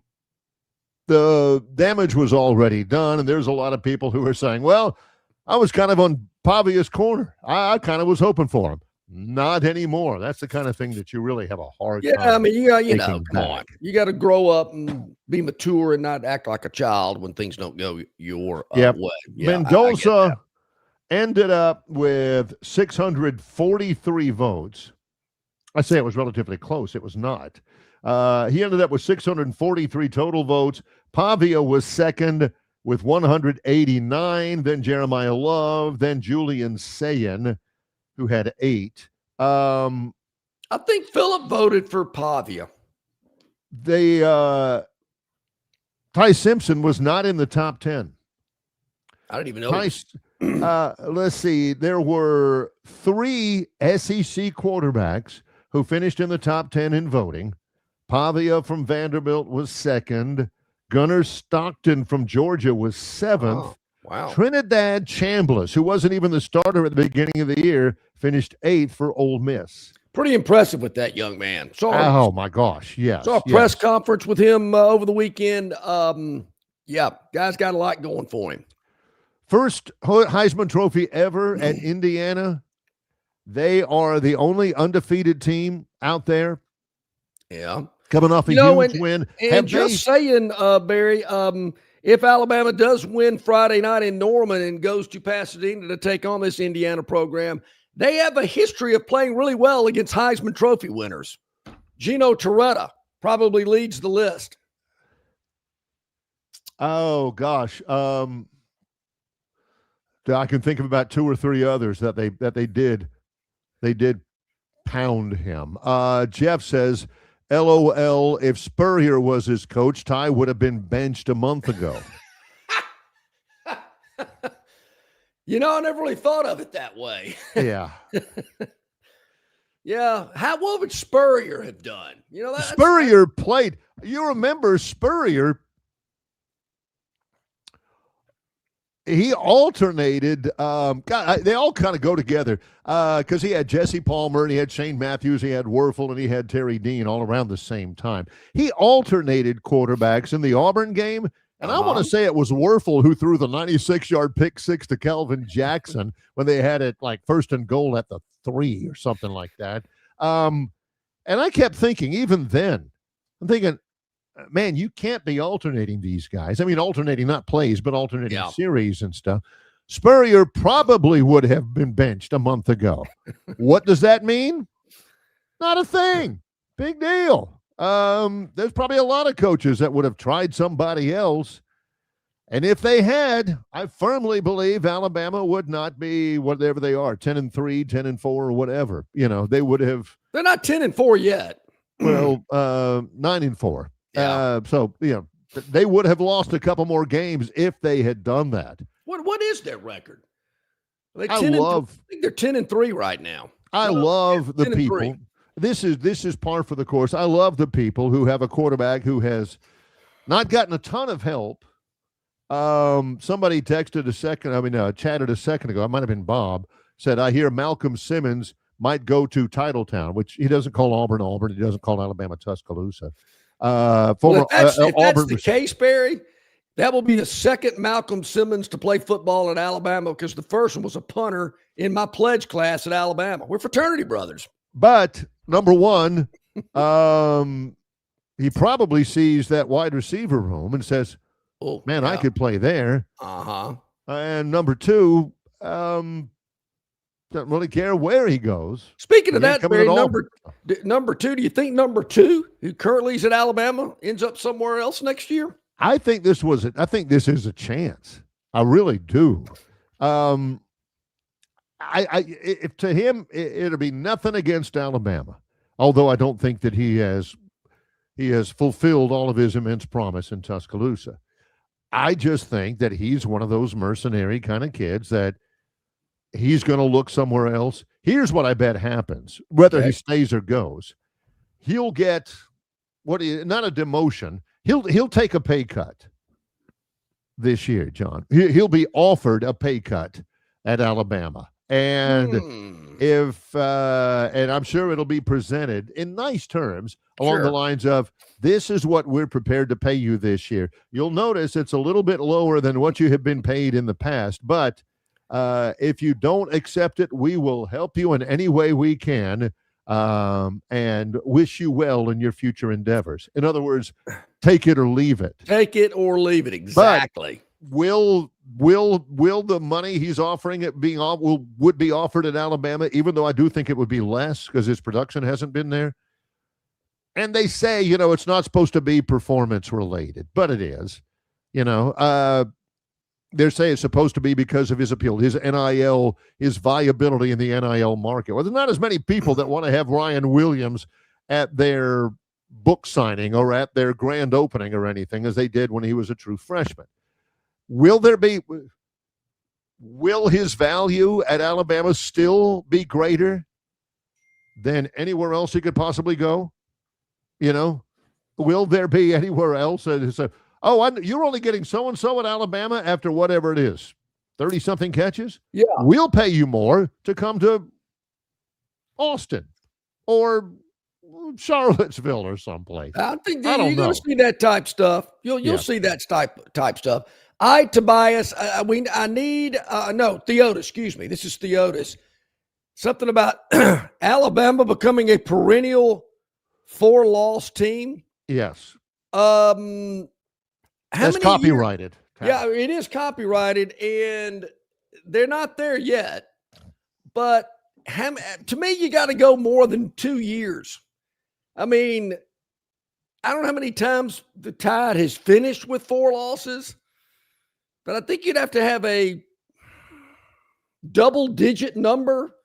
damage was already done, and there's a lot of people who are saying, well, I was kind of on Pavia's corner. I kind of was hoping for him. Not anymore. That's the kind of thing that you really have a hard time. Yeah, I mean, come on. You got to grow up and be mature and not act like a child when things don't go your way. Yeah, Mendoza ended up with 643 votes. I say it was relatively close. It was not. He ended up with 643 total votes. Pavia was second with 189. Then Jeremiah Love. Then Julian Sayin, who had 8. I think Philip voted for Pavia. Ty Simpson was not in the top 10. I didn't even know. Let's see. There were 3 SEC quarterbacks who finished in the top 10 in voting. Pavia from Vanderbilt was second. Gunnar Stockton from Georgia was 7th. Oh, wow. Trinidad Chambliss, who wasn't even the starter at the beginning of the year, finished 8th for Ole Miss. Pretty impressive with that young man. Oh, my gosh, yes. Saw a press conference with him over the weekend. Guy's got a lot going for him. First Heisman Trophy ever at Indiana. They are the only undefeated team out there. Yeah. Coming off a huge win. And saying, Barry, if Alabama does win Friday night in Norman and goes to Pasadena to take on this Indiana program, they have a history of playing really well against Heisman Trophy winners. Gino Torretta probably leads the list. Oh, gosh. I can think of about 2 or 3 others that they did pound him. Jeff says, LOL, if Spurrier was his coach, Ty would have been benched a month ago. I never really thought of it that way. Yeah. Yeah. What would Spurrier have done? Spurrier played. You remember Spurrier, he alternated. They all kind of go together because he had Jesse Palmer and he had Shane Matthews, he had Werfel, and he had Terry Dean all around the same time. He alternated quarterbacks in the Auburn game, and I want to say it was Werfel who threw the 96-yard pick 6 to Kelvin Jackson when they had it like 1st and goal at the 3 or something like that. And I kept thinking, even then, I'm thinking, man, you can't be alternating these guys. I mean, alternating not plays, but alternating series and stuff. Spurrier probably would have been benched a month ago. What does that mean? Not a thing. Big deal. There's probably a lot of coaches that would have tried somebody else. And if they had, I firmly believe Alabama would not be whatever they are, 10-3, 10-4, or whatever. They would have. They're not 10-4 yet. Well, 9-4. Yeah. So they would have lost a couple more games if they had done that. What is their record? I think they're 10-3 right now. I love the people. this is par for the course. I love the people who have a quarterback who has not gotten a ton of help. Somebody chatted a second ago. It might have been Bob. Said, I hear Malcolm Simmons might go to Titletown, which he doesn't call Auburn. He doesn't call Alabama Tuscaloosa. If that's the case, Barry, that will be the second Malcolm Simmons to play football at Alabama, because the first one was a punter in my pledge class at Alabama. We're fraternity brothers. But number one, he probably sees that wide receiver room and says, "Oh man, yeah, I could play there." And number two, doesn't really care where he goes. Speaking of that, Barry, number two, do you think number two, who currently is at Alabama, ends up somewhere else next year? I think this is a chance. I really do. If to him, it'll be nothing against Alabama, although I don't think that he has fulfilled all of his immense promise in Tuscaloosa. I just think that he's one of those mercenary kind of kids that he's going to look somewhere else. Here's what I bet happens, whether he stays or goes. He'll get not a demotion. He'll take a pay cut this year, John. He'll be offered a pay cut at Alabama. And and I'm sure it'll be presented in nice terms along the lines of, this is what we're prepared to pay you this year. You'll notice it's a little bit lower than what you have been paid in the past, but if you don't accept it, we will help you in any way we can, and wish you well in your future endeavors. In other words, take it or leave it. Take it or leave it. Exactly. But will the money he's offering it would be offered at Alabama, even though I do think it would be less because his production hasn't been there? And they say, it's not supposed to be performance related, but it is. They say it's supposed to be because of his appeal, his NIL, his viability in the NIL market. Well, there's not as many people that want to have Ryan Williams at their book signing or at their grand opening or anything as they did when he was a true freshman. Will his value at Alabama still be greater than anywhere else he could possibly go? Will there be anywhere else that is you're only getting so-and-so at Alabama after whatever it is, 30-something catches? Yeah. We'll pay you more to come to Austin or Charlottesville or someplace. I think you're going to see that type stuff. You'll see that type stuff. Tobias, I need Theotis, excuse me. This is Theotis. Something about Alabama becoming a perennial 4-loss team. Yes. That's copyrighted. Yeah, it is copyrighted, and they're not there yet. But to me, you got to go more than 2 years. I mean, I don't know how many times the Tide has finished with 4 losses, but I think you'd have to have a double-digit number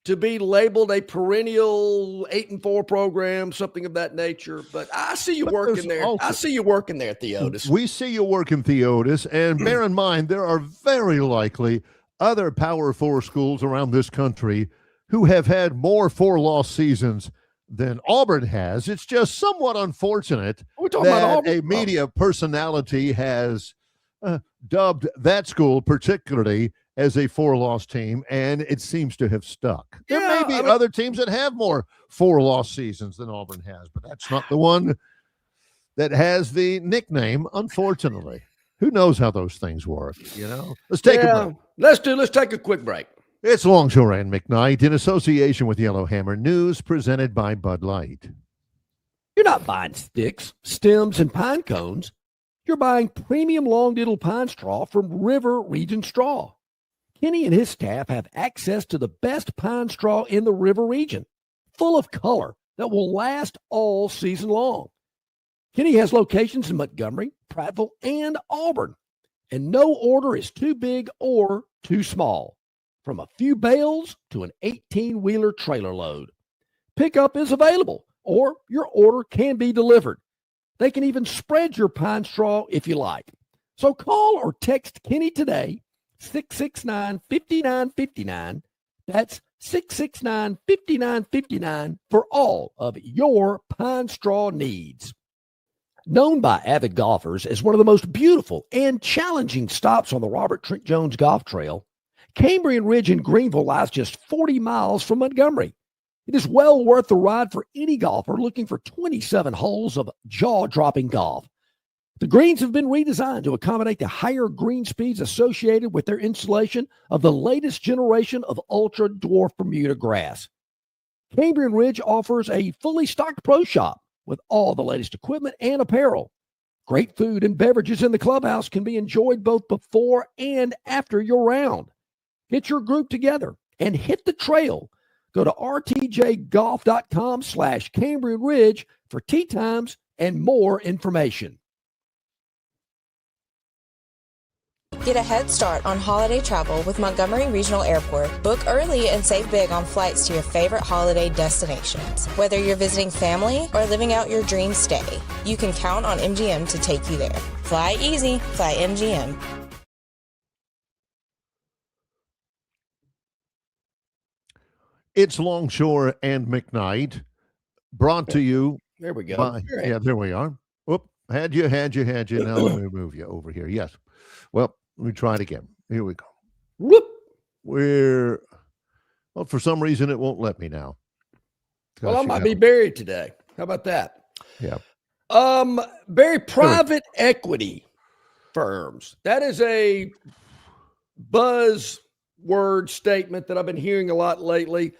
to be labeled a perennial 8-4 program, something of that nature. But I see you working there. I see you working there, Theotis. We see you working, Theotis. And bear in mind, there are very likely other Power 4 schools around this country who have had more 4-loss seasons than Auburn has. It's just somewhat unfortunate that a media personality has dubbed that school particularly as a 4-loss team, and it seems to have stuck. There may be other teams that have more 4-loss seasons than Auburn has, but that's not the one that has the nickname, unfortunately. Who knows how those things work, Let's take a break. Let's take a quick break. It's Longshore and McKnight in association with Yellowhammer News, presented by Bud Light. You're not buying sticks, stems, and pine cones. You're buying premium long-diddle pine straw from River Region Straw. Kenny and his staff have access to the best pine straw in the River region, full of color that will last all season long. Kenny has locations in Montgomery, Prattville, and Auburn, and no order is too big or too small, from a few bales to an 18-wheeler trailer load. Pickup is available, or your order can be delivered. They can even spread your pine straw if you like. So call or text Kenny today, 669-5959. That's 888-669-5959 for all of your pine straw needs. Known by avid golfers as one of the most beautiful and challenging stops on the Robert Trent Jones Golf Trail, Cambrian Ridge in Greenville lies just 40 miles from Montgomery. It is well worth the ride for any golfer looking for 27 holes of jaw-dropping golf. The greens have been redesigned to accommodate the higher green speeds associated with their installation of the latest generation of ultra-dwarf Bermuda grass. Cambrian Ridge offers a fully stocked pro shop with all the latest equipment and apparel. Great food and beverages in the clubhouse can be enjoyed both before and after your round. Get your group together and hit the trail. Go to rtjgolf.com/Cambrian Ridge for tee times and more information. Get a head start on holiday travel with Montgomery Regional Airport. Book early and save big on flights to your favorite holiday destinations. Whether you're visiting family or living out your dream stay, you can count on MGM to take you there. Fly easy, fly MGM. It's Longshore and McKnight, brought to you. There we go. By, yeah, there we are. Whoop, had you. Now let me move you over here. Yes. Well, let me try it again. Here we go. Whoop. Well, for some reason, it won't let me now. Well, I might be buried today. How about that? Yeah. Barry, private equity firms. That is a buzzword statement that I've been hearing a lot lately.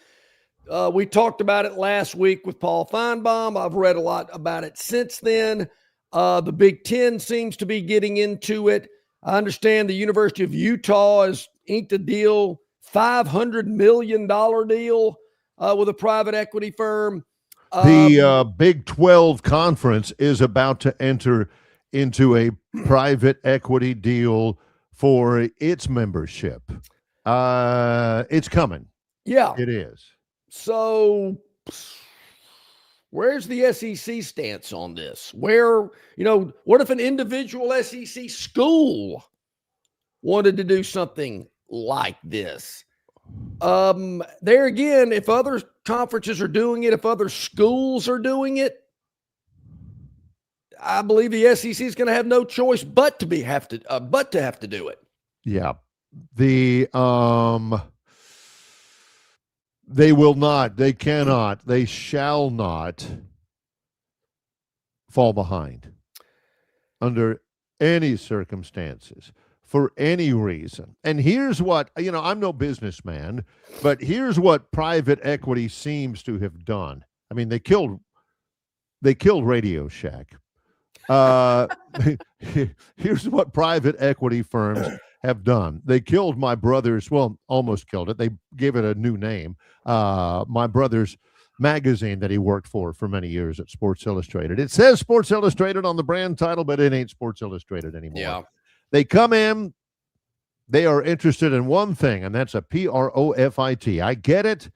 We talked about it last week with Paul Feinbaum. I've read a lot about it since then. The Big Ten seems to be getting into it. I understand the University of Utah has inked a deal, $500 million deal with a private equity firm. The Big 12 conference is about to enter into a private equity deal for its membership. It's coming. Yeah. It is. So where's the SEC stance on this? What if an individual SEC school wanted to do something like this? There again, if other conferences are doing it, if other schools are doing it, I believe the SEC is going to have no choice but to have to do it. Yeah. They will not, they cannot, they shall not fall behind under any circumstances for any reason. And here's what, I'm no businessman, but here's what private equity seems to have done. I mean, they killed Radio Shack. Here's what private equity firms have done. They killed my brother's, almost killed it. They gave it a new name. My brother's magazine that he worked for many years at Sports Illustrated. It says Sports Illustrated on the brand title, but it ain't Sports Illustrated anymore. Yeah. They come in, they are interested in one thing, and that's a profit. I get it,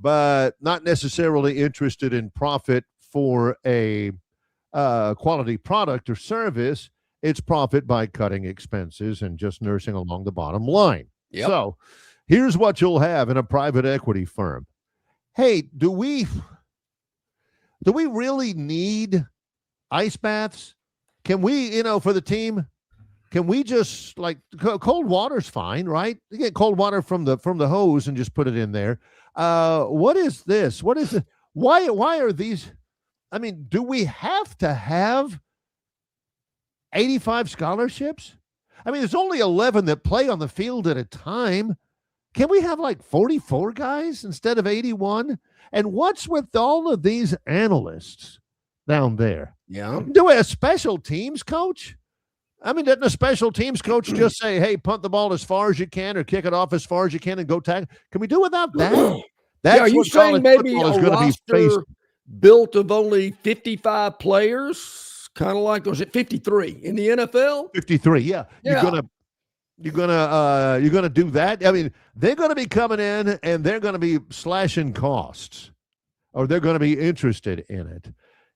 but not necessarily interested in profit for a quality product or service. It's profit by cutting expenses and just nursing along the bottom line. Yep. So here's what you'll have in a private equity firm. Hey, do we really need ice baths? Can we, for the team, can we just cold water's fine, right? You get cold water from the hose and just put it in there. What is this? What is it? Why are these? I mean, do we have to have 85 scholarships? I mean, there's only 11 that play on the field at a time. Can we have 44 guys instead of 81? And what's with all of these analysts down there? Yeah. Do a special teams coach? I mean, doesn't a special teams coach just say, hey, punt the ball as far as you can or kick it off as far as you can and go tackle? Can we do without that? Are you saying maybe a roster built of only 55 players, kind of like, was it 53 in the NFL? 53, yeah. You're gonna do that. I mean, they're gonna be coming in and they're gonna be slashing costs, or they're gonna be interested in it.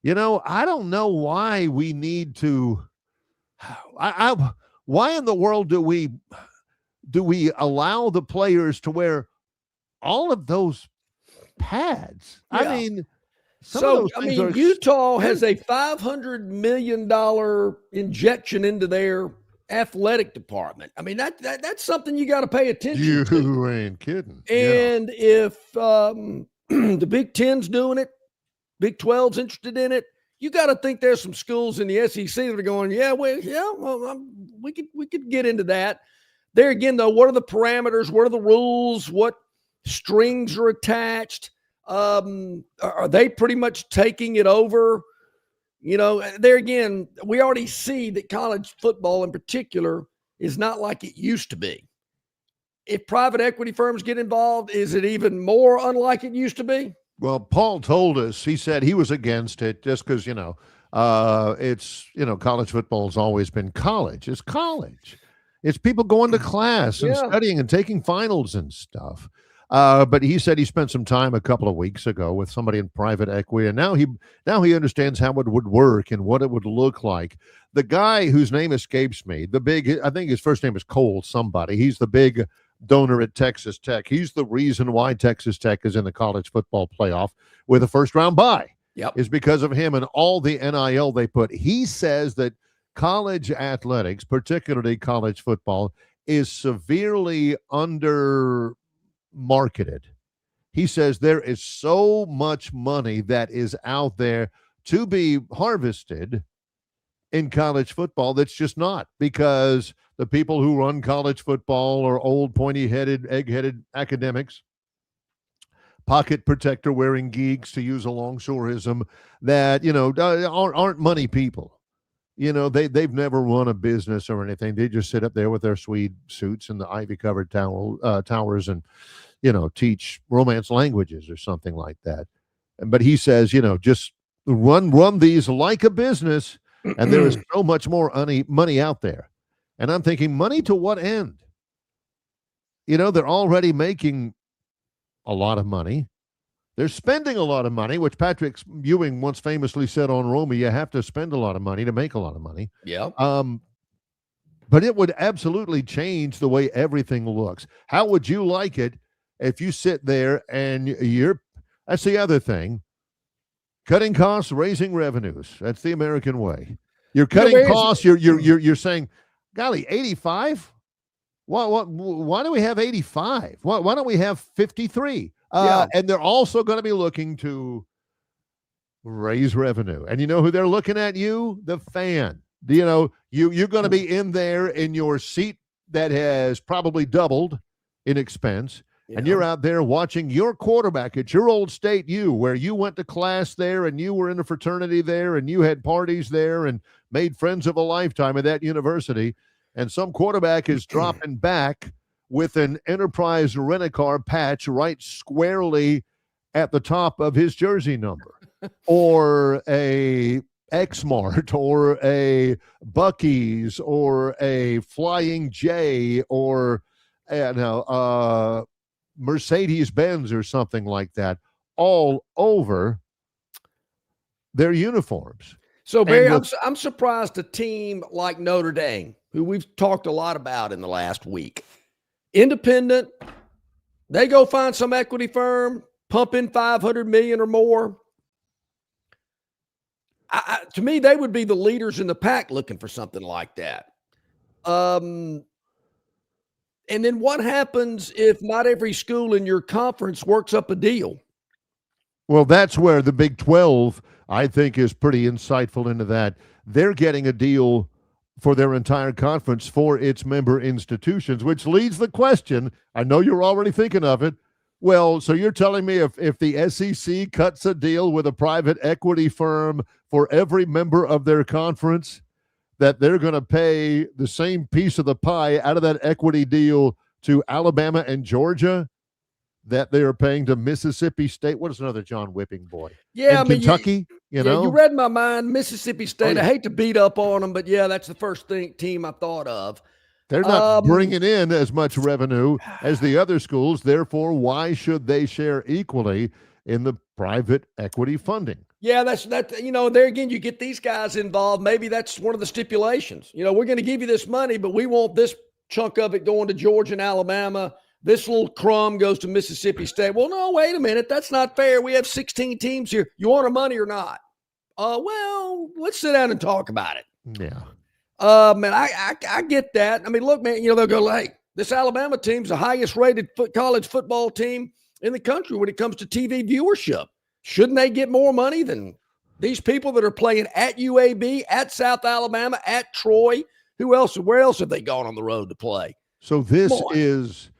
I don't know why we need to. Why in the world do we allow the players to wear all of those pads. Yeah. I mean, some of those things are Utah has a $500 million injection into their athletic department. I mean, that's something you got to pay attention to. You ain't kidding. And if the Big Ten's doing it, Big 12's interested in it, you got to think there's some schools in the SEC that are going, we could get into that. There again, though, what are the parameters? What are the rules? What strings are attached? Are they pretty much taking it over? You know, there again, we already see that college football in particular is not like it used to be. If private equity firms get involved, is it even more unlike it used to be? Well, Paul told us, he said he was against it just because, it's, college football has always been college. It's college. It's people going to class and studying and taking finals and stuff. But he said he spent some time a couple of weeks ago with somebody in private equity, and now he understands how it would work and what it would look like. The guy whose name escapes me, I think his first name is Cole somebody. He's the big donor at Texas Tech. He's the reason why Texas Tech is in the college football playoff with a first-round bye. Yep. Is because of him and all the NIL they put. He says that college athletics, particularly college football, is severely under marketed. He says there is so much money that is out there to be harvested in college football that's just not, because the people who run college football are old, pointy-headed, egg-headed academics, pocket protector wearing geeks, to use a longshoreism, that aren't money people. They've never run a business or anything. They just sit up there with their tweed suits and the ivy-covered towers and teach Romance languages or something like that. But he says, just run these like a business, and there is so much more money out there. And I'm thinking, money to what end? They're already making a lot of money. They're spending a lot of money, which Patrick Ewing once famously said on Roma, you have to spend a lot of money to make a lot of money. Yeah. But it would absolutely change the way everything looks. How would you like it if you sit there and that's the other thing, cutting costs, raising revenues. That's the American way. You're cutting costs. You're saying, golly, 85? Why do we have 85? Why don't we have 53? And they're also going to be looking to raise revenue. And you know who they're looking at? You, the fan. You're going to be in there in your seat that has probably doubled in expense. Yeah. And you're out there watching your quarterback at your old State U, where you went to class there and you were in a fraternity there and you had parties there and made friends of a lifetime at that university. And some quarterback is dropping back with an Enterprise Rent-A-Car patch right squarely at the top of his jersey number, or a X-Mart, or a Buc-ee's, or a Flying J, or Mercedes-Benz or something like that, all over their uniforms. So, Barry, I'm surprised a team like Notre Dame, who we've talked a lot about in the last week, independent, they go find some equity firm, pump in $500 million or more. To me, they would be the leaders in the pack looking for something like that. And then what happens if not every school in your conference works up a deal? Well, that's where the Big 12, I think, is pretty insightful into that. They're getting a deal for their entire conference for its member institutions, which leads the question, I know you're already thinking of it. Well, so you're telling me if the SEC cuts a deal with a private equity firm for every member of their conference, that they're going to pay the same piece of the pie out of that equity deal to Alabama and Georgia that they are paying to Mississippi State? What is another John Whipping boy? Yeah, and Kentucky, you know? You read my mind, Mississippi State. Oh, yeah. I hate to beat up on them, but yeah, that's the first team I thought of. They're not bringing in as much revenue as the other schools. Therefore, why should they share equally in the private equity funding? Yeah, that's there again, you get these guys involved. Maybe that's one of the stipulations. We're going to give you this money, but we want this chunk of it going to Georgia and Alabama, this little crumb goes to Mississippi State. Well, no, wait a minute. That's not fair. We have 16 teams here. You want our money or not? Well, let's sit down and talk about it. Yeah. Man, I get that. I mean, look, man, they'll go, hey, this Alabama team's the highest rated college football team in the country when it comes to TV viewership. Shouldn't they get more money than these people that are playing at UAB, at South Alabama, at Troy? Who else? Where else have they gone on the road to play? So this is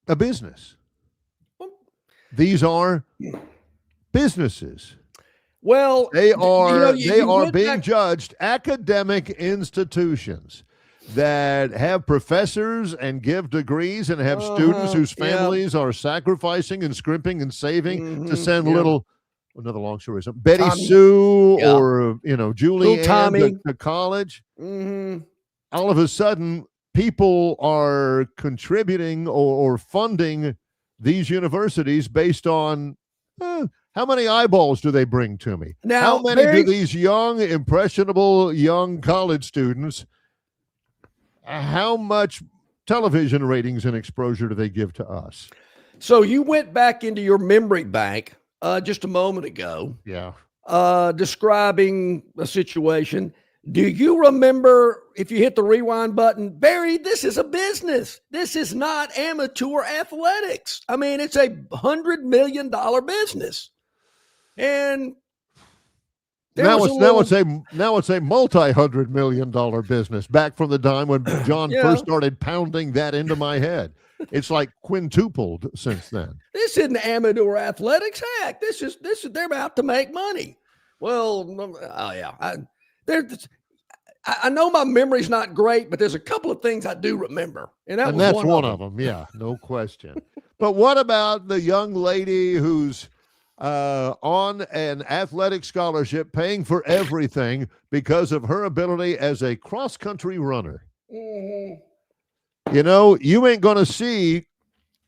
a business. These are businesses. Well, they are being back. judged academic institutions that have professors and give degrees and have students whose families are sacrificing and scrimping and saving to send another Longshore isn't Betty Tommy. Sue or Julie Ann to college. All of a sudden, people are contributing or funding these universities based on how many eyeballs do they bring to me? Now, how many do these young, impressionable young college students, how much television ratings and exposure do they give to us? So you went back into your memory bank just a moment ago. Yeah. Describing a situation. Do you remember, if you hit the rewind button, Barry, this is a business. This is not amateur athletics. I mean, it's a $100 million business. And now it's a multi-$100 million business back from the time when John first started pounding that into my head. It's like quintupled since then. This isn't amateur athletics. Heck, this is they're about to make money. Well, I know my memory's not great, but there's a couple of things I do remember. And that's one of them. Yeah, no question. But what about the young lady who's on an athletic scholarship, paying for everything because of her ability as a cross-country runner? Mm-hmm. You ain't going to see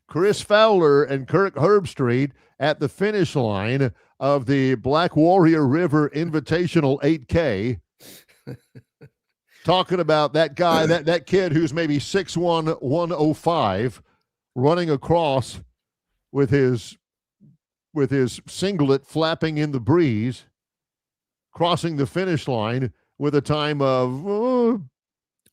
Chris Fowler and Kirk Herbstreit at the finish line of the Black Warrior River Invitational 8K talking about that guy, that kid who's maybe 6'1", 105, running across with his singlet flapping in the breeze, crossing the finish line with a time of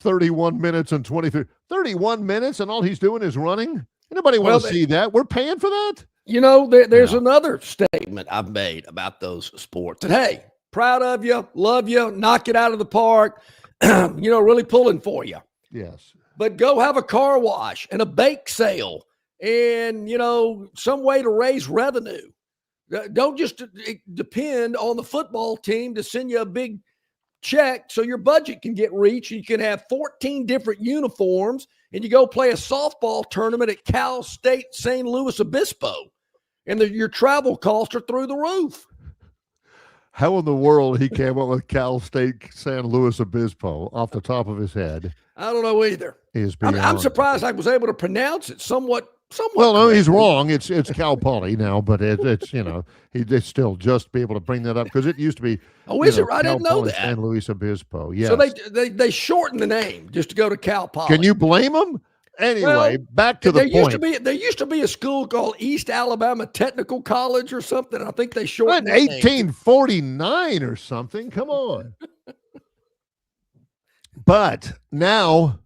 31 minutes and 23. 31 minutes and all he's doing is running? Anybody want to see that? We're paying for that? There's another statement I've made about those sports. That, hey, proud of you, love you, knock it out of the park, really pulling for you. Yes. But go have a car wash and a bake sale and, some way to raise revenue. Don't just depend on the football team to send you a big check so your budget can get reached. You can have 14 different uniforms and you go play a softball tournament at Cal State St. Louis Obispo and your travel costs are through the roof. How in the world he came up with Cal State San Luis Obispo off the top of his head? I don't know either. I'm surprised I was able to pronounce it somewhat. Well, no, he's wrong. It's Cal Poly now, but it's he'd still just be able to bring that up because it used to be. Oh, is it? I didn't know that. San Luis Obispo. Yeah. So they shortened the name just to go to Cal Poly. Can you blame them? Anyway, back to the point. There used to be a school called East Alabama Technical College or something. I think they shortened it. 1849 or something. Come on. But now,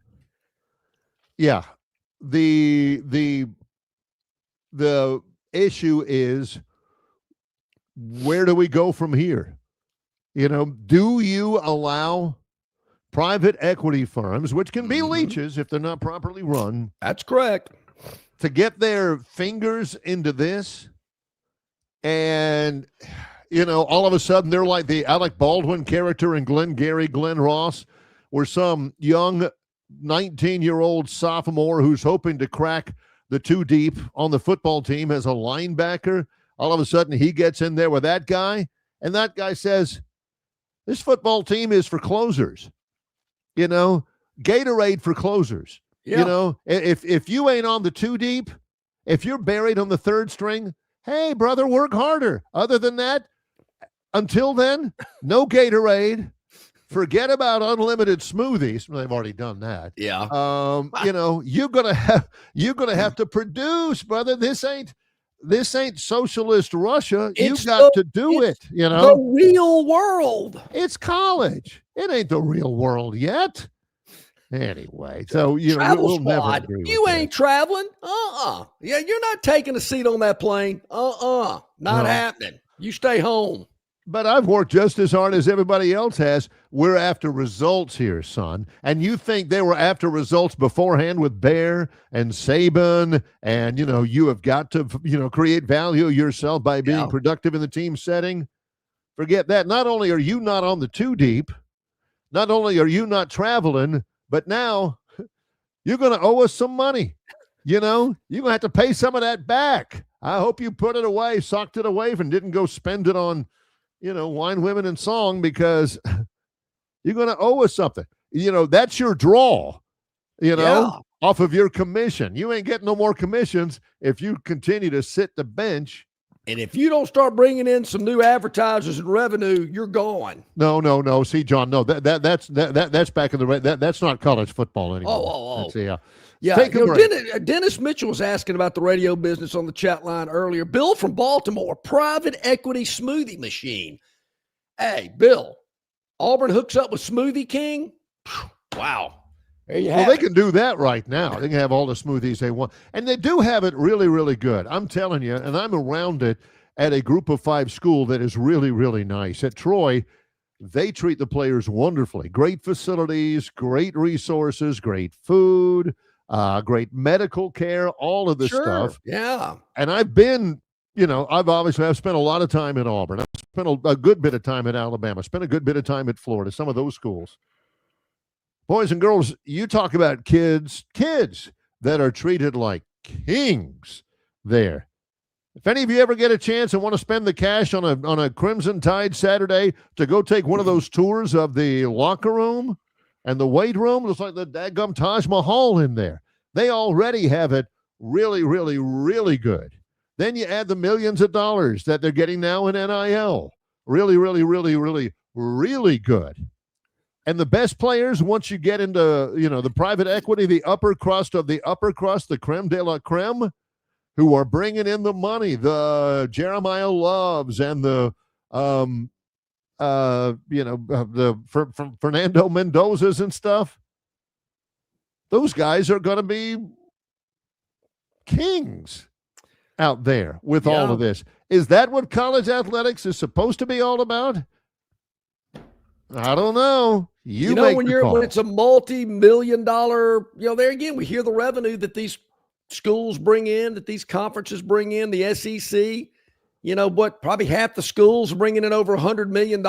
yeah, the issue is, where do we go from here? Do you allow private equity firms, which can be leeches if they're not properly run? That's correct. To get their fingers into this, and all of a sudden they're like the Alec Baldwin character in Glengarry Glen Ross, where some young 19-year-old sophomore who's hoping to crack the two deep on the football team as a linebacker, all of a sudden he gets in there with that guy, and that guy says, this football team is for closers. Gatorade for closers. Yeah. If you ain't on the two deep, if you're buried on the third string, hey, brother, work harder. Other than that, until then, no Gatorade, Forget about unlimited smoothies. Well, they've already done that. Yeah. You're gonna have to produce, brother. This ain't socialist Russia. You've got to do it. The real world. It's college. It ain't the real world yet. Anyway, so we'll never agree with you that. ain't traveling. Yeah, you're not taking a seat on that plane. Not happening. You stay home. But I've worked just as hard as everybody else has. We're after results here, son. And you think they were after results beforehand with Bear and Saban, and you have got to create value yourself by being productive in the team setting. Forget that. Not only are you not on the two deep, not only are you not traveling, but now you're going to owe us some money. You're going to have to pay some of that back. I hope you put it away, socked it away, and didn't go spend it on wine, women, and song, because you're going to owe us something. That's your draw, off of your commission. You ain't getting no more commissions if you continue to sit the bench. And if you don't start bringing in some new advertisers and revenue, you're gone. No. See, John, no, that's back in the that's not college football anymore. Oh. Yeah. Take a break. Dennis Mitchell was asking about the radio business on the chat line earlier. Bill from Baltimore, private equity smoothie machine. Hey, Bill, Auburn hooks up with Smoothie King. Wow. There you have they can do that right now. They can have all the smoothies they want. And they do have it really, really good. I'm telling you, and I'm around it at a Group of 5 school that is really, really nice. At Troy, they treat the players wonderfully. Great facilities, great resources, great food, great medical care, all of this stuff. Yeah. And I've been, I've spent a lot of time in Auburn. I've spent a good bit of time in Alabama, spent a good bit of time at Florida, some of those schools. Boys and girls, you talk about kids that are treated like kings there. If any of you ever get a chance and want to spend the cash on a Crimson Tide Saturday to go take one of those tours of the locker room and the weight room, looks like the daggum Taj Mahal in there. They already have it really, really, really good. Then you add the millions of dollars that they're getting now in NIL. Really, really, really, really, really good. And the best players, once you get into, the private equity, the upper crust of the upper crust, the creme de la creme, who are bringing in the money, the Jeremiah Loves and the Fernando Mendozas and stuff, those guys are going to be kings out there with all of this. Is that what college athletics is supposed to be all about? I don't know. When it's a multi-million-dollar, there again, we hear the revenue that these schools bring in, that these conferences bring in, the SEC, probably half the schools are bringing in over $100 million.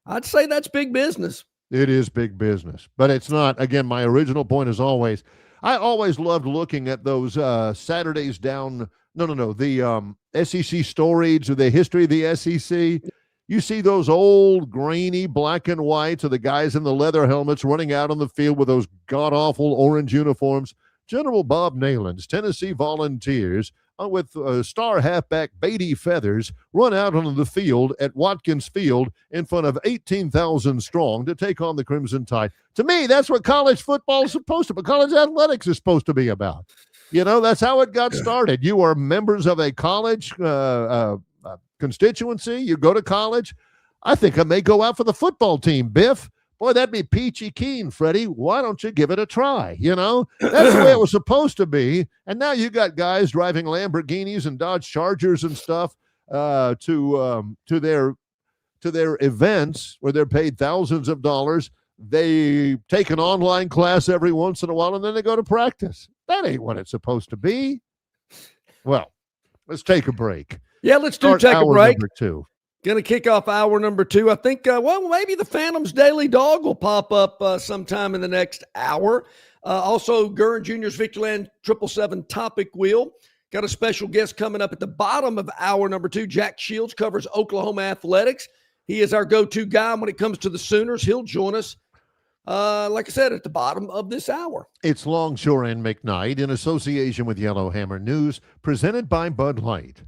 I'd say that's big business. It is big business, but it's not. Again, my original point is I always loved looking at those Saturdays down. The SEC storage or the history of the SEC. You see those old grainy black and whites of the guys in the leather helmets running out on the field with those god-awful orange uniforms. General Bob Neyland's Tennessee Volunteers with star halfback Beatty Feathers run out on the field at Watkins Field in front of 18,000 strong to take on the Crimson Tide. To me, that's what college football is supposed to be. College athletics is supposed to be about. That's how it got started. You are members of a college constituency. You go to college. I think I may go out for the football team, Biff. Boy, that'd be peachy keen, Freddie. Why don't you give it a try? That's the way it was supposed to be. And now you got guys driving Lamborghinis and Dodge Chargers and stuff to their events where they're paid thousands of dollars. They take an online class every once in a while, and then they go to practice. That ain't what it's supposed to be. Well, let's take a break. Yeah, let's take a break. Number 2. Going to kick off hour number 2. I think, maybe the Phantom's Daily Dog will pop up sometime in the next hour. Also, Gurn Jr.'s Victoryland 777 Topic Wheel. Got a special guest coming up at the bottom of hour number 2. Jack Shields covers Oklahoma athletics. He is our go-to guy when it comes to the Sooners. He'll join us, like I said, at the bottom of this hour. It's Longshore and McKnight in association with Yellowhammer News, presented by Bud Light.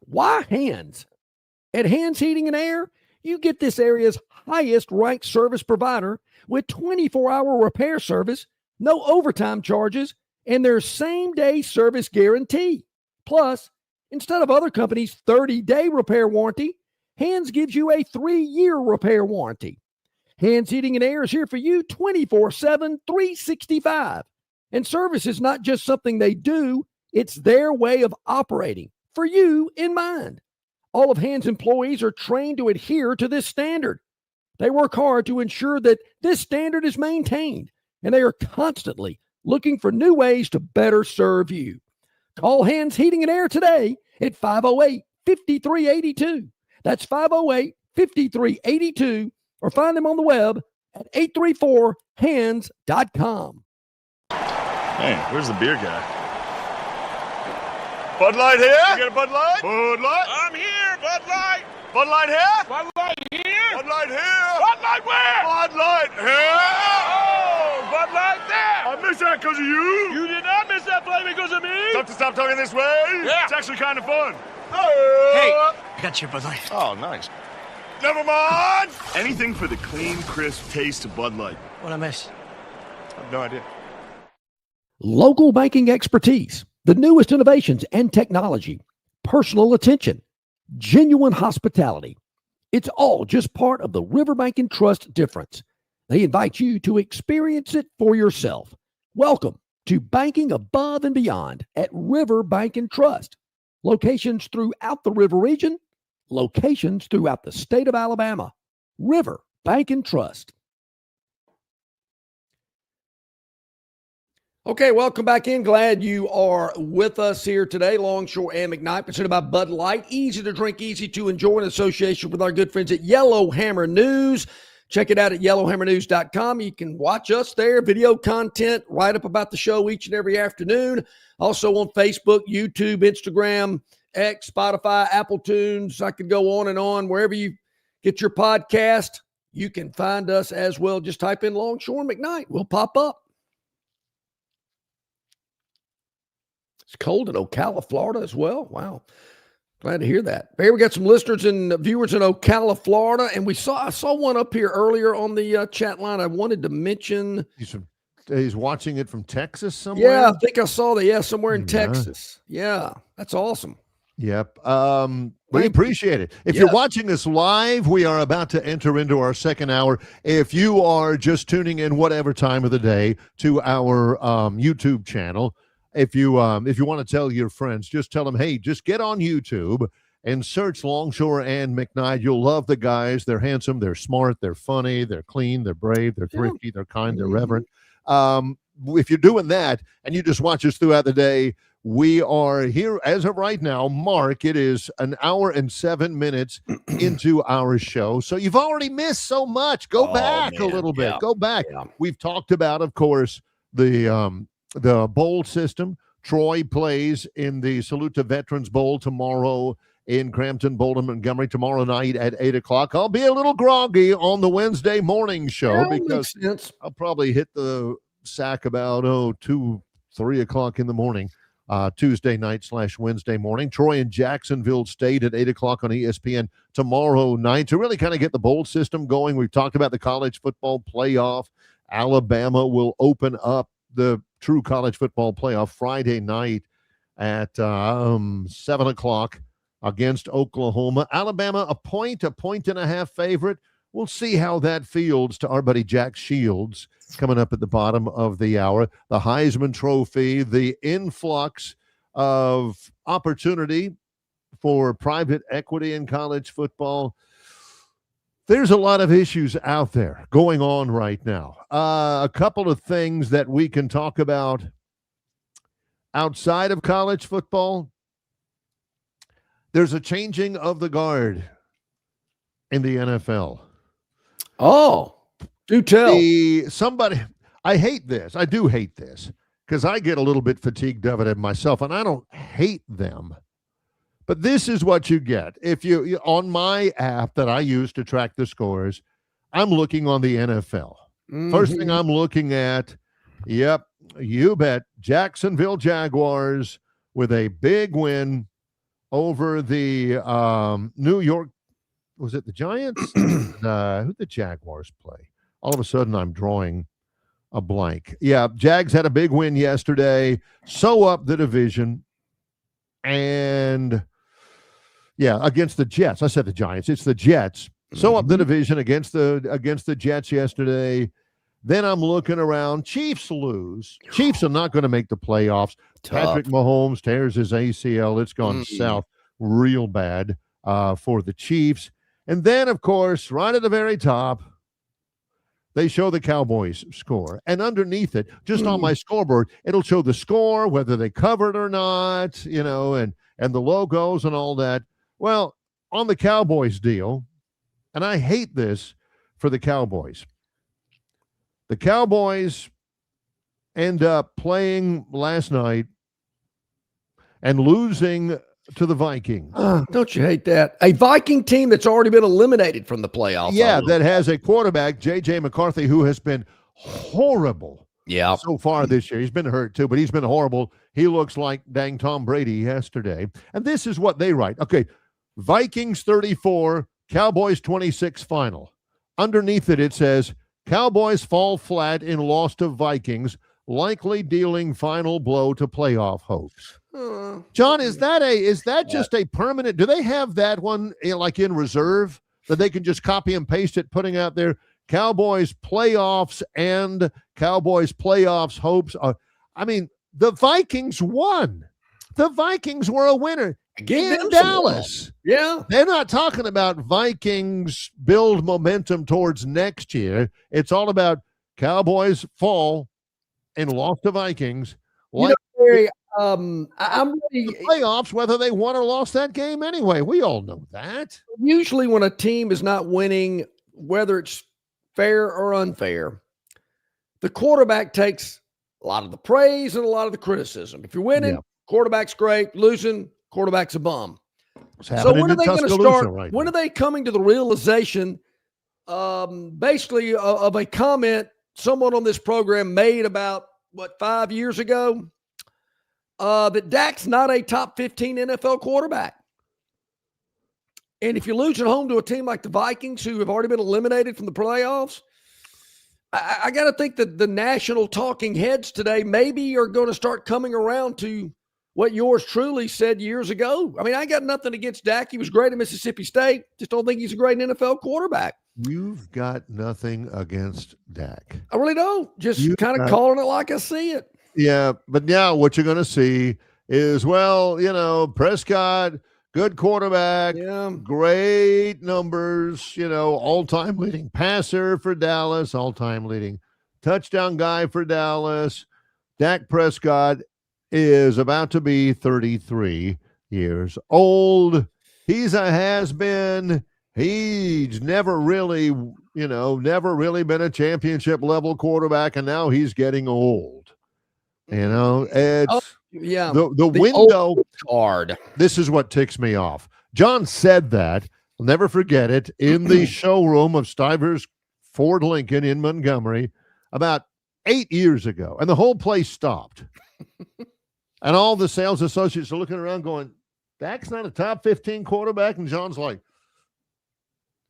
Why Hands? At Hands Heating and Air, you get this area's highest ranked service provider with 24-hour repair service, no overtime charges, and their same-day service guarantee. Plus, instead of other companies' 30-day repair warranty, Hands gives you a 3-year repair warranty. Hands Heating and Air is here for you 24/7, 365. And service is not just something they do, it's their way of operating, for you in mind. All of Hands employees are trained to adhere to this standard. They work hard to ensure that this standard is maintained, and they are constantly looking for new ways to better serve you. Call Hands Heating and Air today at 508-5382. That's 508-5382, or find them on the web at 834hands.com. Hey, where's the beer guy? Bud Light here? You get a Bud Light? Bud Light? I'm here, Bud Light. Bud Light here? Bud Light here? Bud Light here? Bud Light where? Bud Light here? Oh, Bud Light there. I missed that because of you. You did not miss that play because of me. Tough to stop talking this way? Yeah. It's actually kind of fun. Hey, I got you, Bud Light. Oh, nice. Never mind. Anything for the clean, crisp taste of Bud Light. What'd I miss? I have no idea. Local banking expertise, the newest innovations and technology, personal attention, genuine hospitality. It's all just part of the River Bank and Trust difference. They invite you to experience it for yourself. Welcome to Banking Above and Beyond at River Bank and Trust. Locations throughout the River region, locations throughout the state of Alabama. River Bank and Trust. Okay, welcome back in. Glad you are with us here today. Longshore and McKnight, presented by Bud Light. Easy to drink, easy to enjoy in association with our good friends at Yellowhammer News. Check it out at yellowhammernews.com. You can watch us there, video content, write up about the show each and every afternoon. Also on Facebook, YouTube, Instagram, X, Spotify, Apple Tunes. I could go on and on. Wherever you get your podcast, you can find us as well. Just type in Longshore McKnight. We'll pop up. It's cold in Ocala, Florida as well. Wow. Glad to hear that. Here we got some listeners and viewers in Ocala, Florida, and I saw one up here earlier on the chat line. I wanted to mention. He's watching it from Texas somewhere? Yeah, I think I saw that. Yeah, somewhere in Texas. Yeah, that's awesome. Yep. We appreciate it. If you're watching us live, we are about to enter into our second hour. If you are just tuning in whatever time of the day to our YouTube channel, if you want to tell your friends, just tell them, hey, just get on YouTube and search Longshore and McKnight. You'll love the guys. They're handsome. They're smart. They're funny. They're clean. They're brave. They're thrifty. They're kind. They're reverent. If you're doing that and you just watch us throughout the day, we are here as of right now. Mark, it is an hour and 7 minutes into our show. So you've already missed so much. Go back a little bit. Go back. Yeah. We've talked about, of course, the bowl system. Troy plays in the Salute to Veterans Bowl tomorrow in Crampton, Bolton, Montgomery, tomorrow night at 8 o'clock. I'll be a little groggy on the Wednesday morning show because I'll probably hit the sack about 2-3 o'clock in the morning, Tuesday night / Wednesday morning. Troy and Jacksonville State at 8 o'clock on ESPN tomorrow night to really kind of get the bowl system going. We've talked about the college football playoff. Alabama will open up the true college football playoff Friday night at 7 o'clock against Oklahoma. Alabama, a point and a half favorite. We'll see how that feels to our buddy Jack Shields coming up at the bottom of the hour. The Heisman Trophy, the influx of opportunity for private equity in college football. There's a lot of issues out there going on right now. A couple of things that we can talk about outside of college football. There's a changing of the guard in the NFL. Oh, do tell. I hate this. I do hate this because I get a little bit fatigued of it myself, and I don't hate them. But this is what you get. If you on my app that I use to track the scores, I'm looking on the NFL. First thing I'm looking at, yep, you bet, Jacksonville Jaguars with a big win over the New York was it the Giants? Who the Jaguars play? All of a sudden, I'm drawing a blank. Yeah, Jags had a big win yesterday, sew up the division, and yeah, against the Jets. I said the Giants. It's the Jets. Sew up the division against the Jets yesterday. Then I'm looking around. Chiefs lose. Chiefs are not going to make the playoffs. Tough. Patrick Mahomes tears his ACL. It's gone south real bad for the Chiefs. And then, of course, right at the very top, they show the Cowboys score. And underneath it, just on my scoreboard, it'll show the score, whether they covered or not, and the logos and all that. Well, on the Cowboys deal, and I hate this for the Cowboys. The Cowboys end up playing last night and losing to the Vikings. Don't you hate that? A Viking team that's already been eliminated from the playoffs. Yeah, that has a quarterback, J.J. McCarthy, who has been horrible so far this year. He's been hurt too, but he's been horrible. He looks like dang Tom Brady yesterday. And this is what they write. Okay, Vikings 34, Cowboys 26 final. Underneath it, it says, Cowboys fall flat in loss to Vikings, likely dealing final blow to playoff hopes. John, is that just a permanent? Do they have that one like in reserve that they can just copy and paste it, putting out there Cowboys playoffs and Cowboys playoffs hopes? I mean, the Vikings won. The Vikings were a winner in Dallas. Yeah. They're not talking about Vikings build momentum towards next year. It's all about Cowboys fall and lost to Vikings. Barry, I'm ready. The playoffs, whether they won or lost that game anyway. We all know that. Usually when a team is not winning, whether it's fair or unfair, the quarterback takes a lot of the praise and a lot of the criticism. If you're winning, quarterback's great. Losing, quarterback's a bum. So when are they going to start? When are they coming to the realization, basically, of a comment someone on this program made about 5 years ago, that Dak's not a top 15 NFL quarterback. And if you're losing home to a team like the Vikings, who have already been eliminated from the playoffs, I got to think that the national talking heads today maybe are going to start coming around to what yours truly said years ago. I mean, I got nothing against Dak. He was great at Mississippi State. Just don't think he's a great NFL quarterback. You've got nothing against Dak. I really don't. Just kind of calling it like I see it. Yeah, but now what you're going to see is, Prescott, good quarterback, great numbers, all-time leading passer for Dallas, all-time leading touchdown guy for Dallas. Dak Prescott is about to be 33 years old. He's a has-been. He's never really been a championship level quarterback, and now he's getting old. It's the window card. This is what ticks me off. John said that, I'll never forget it, in the showroom of Stivers Ford Lincoln in Montgomery about 8 years ago, and the whole place stopped. And all the sales associates are looking around going, Dak's not a top 15 quarterback. And John's like,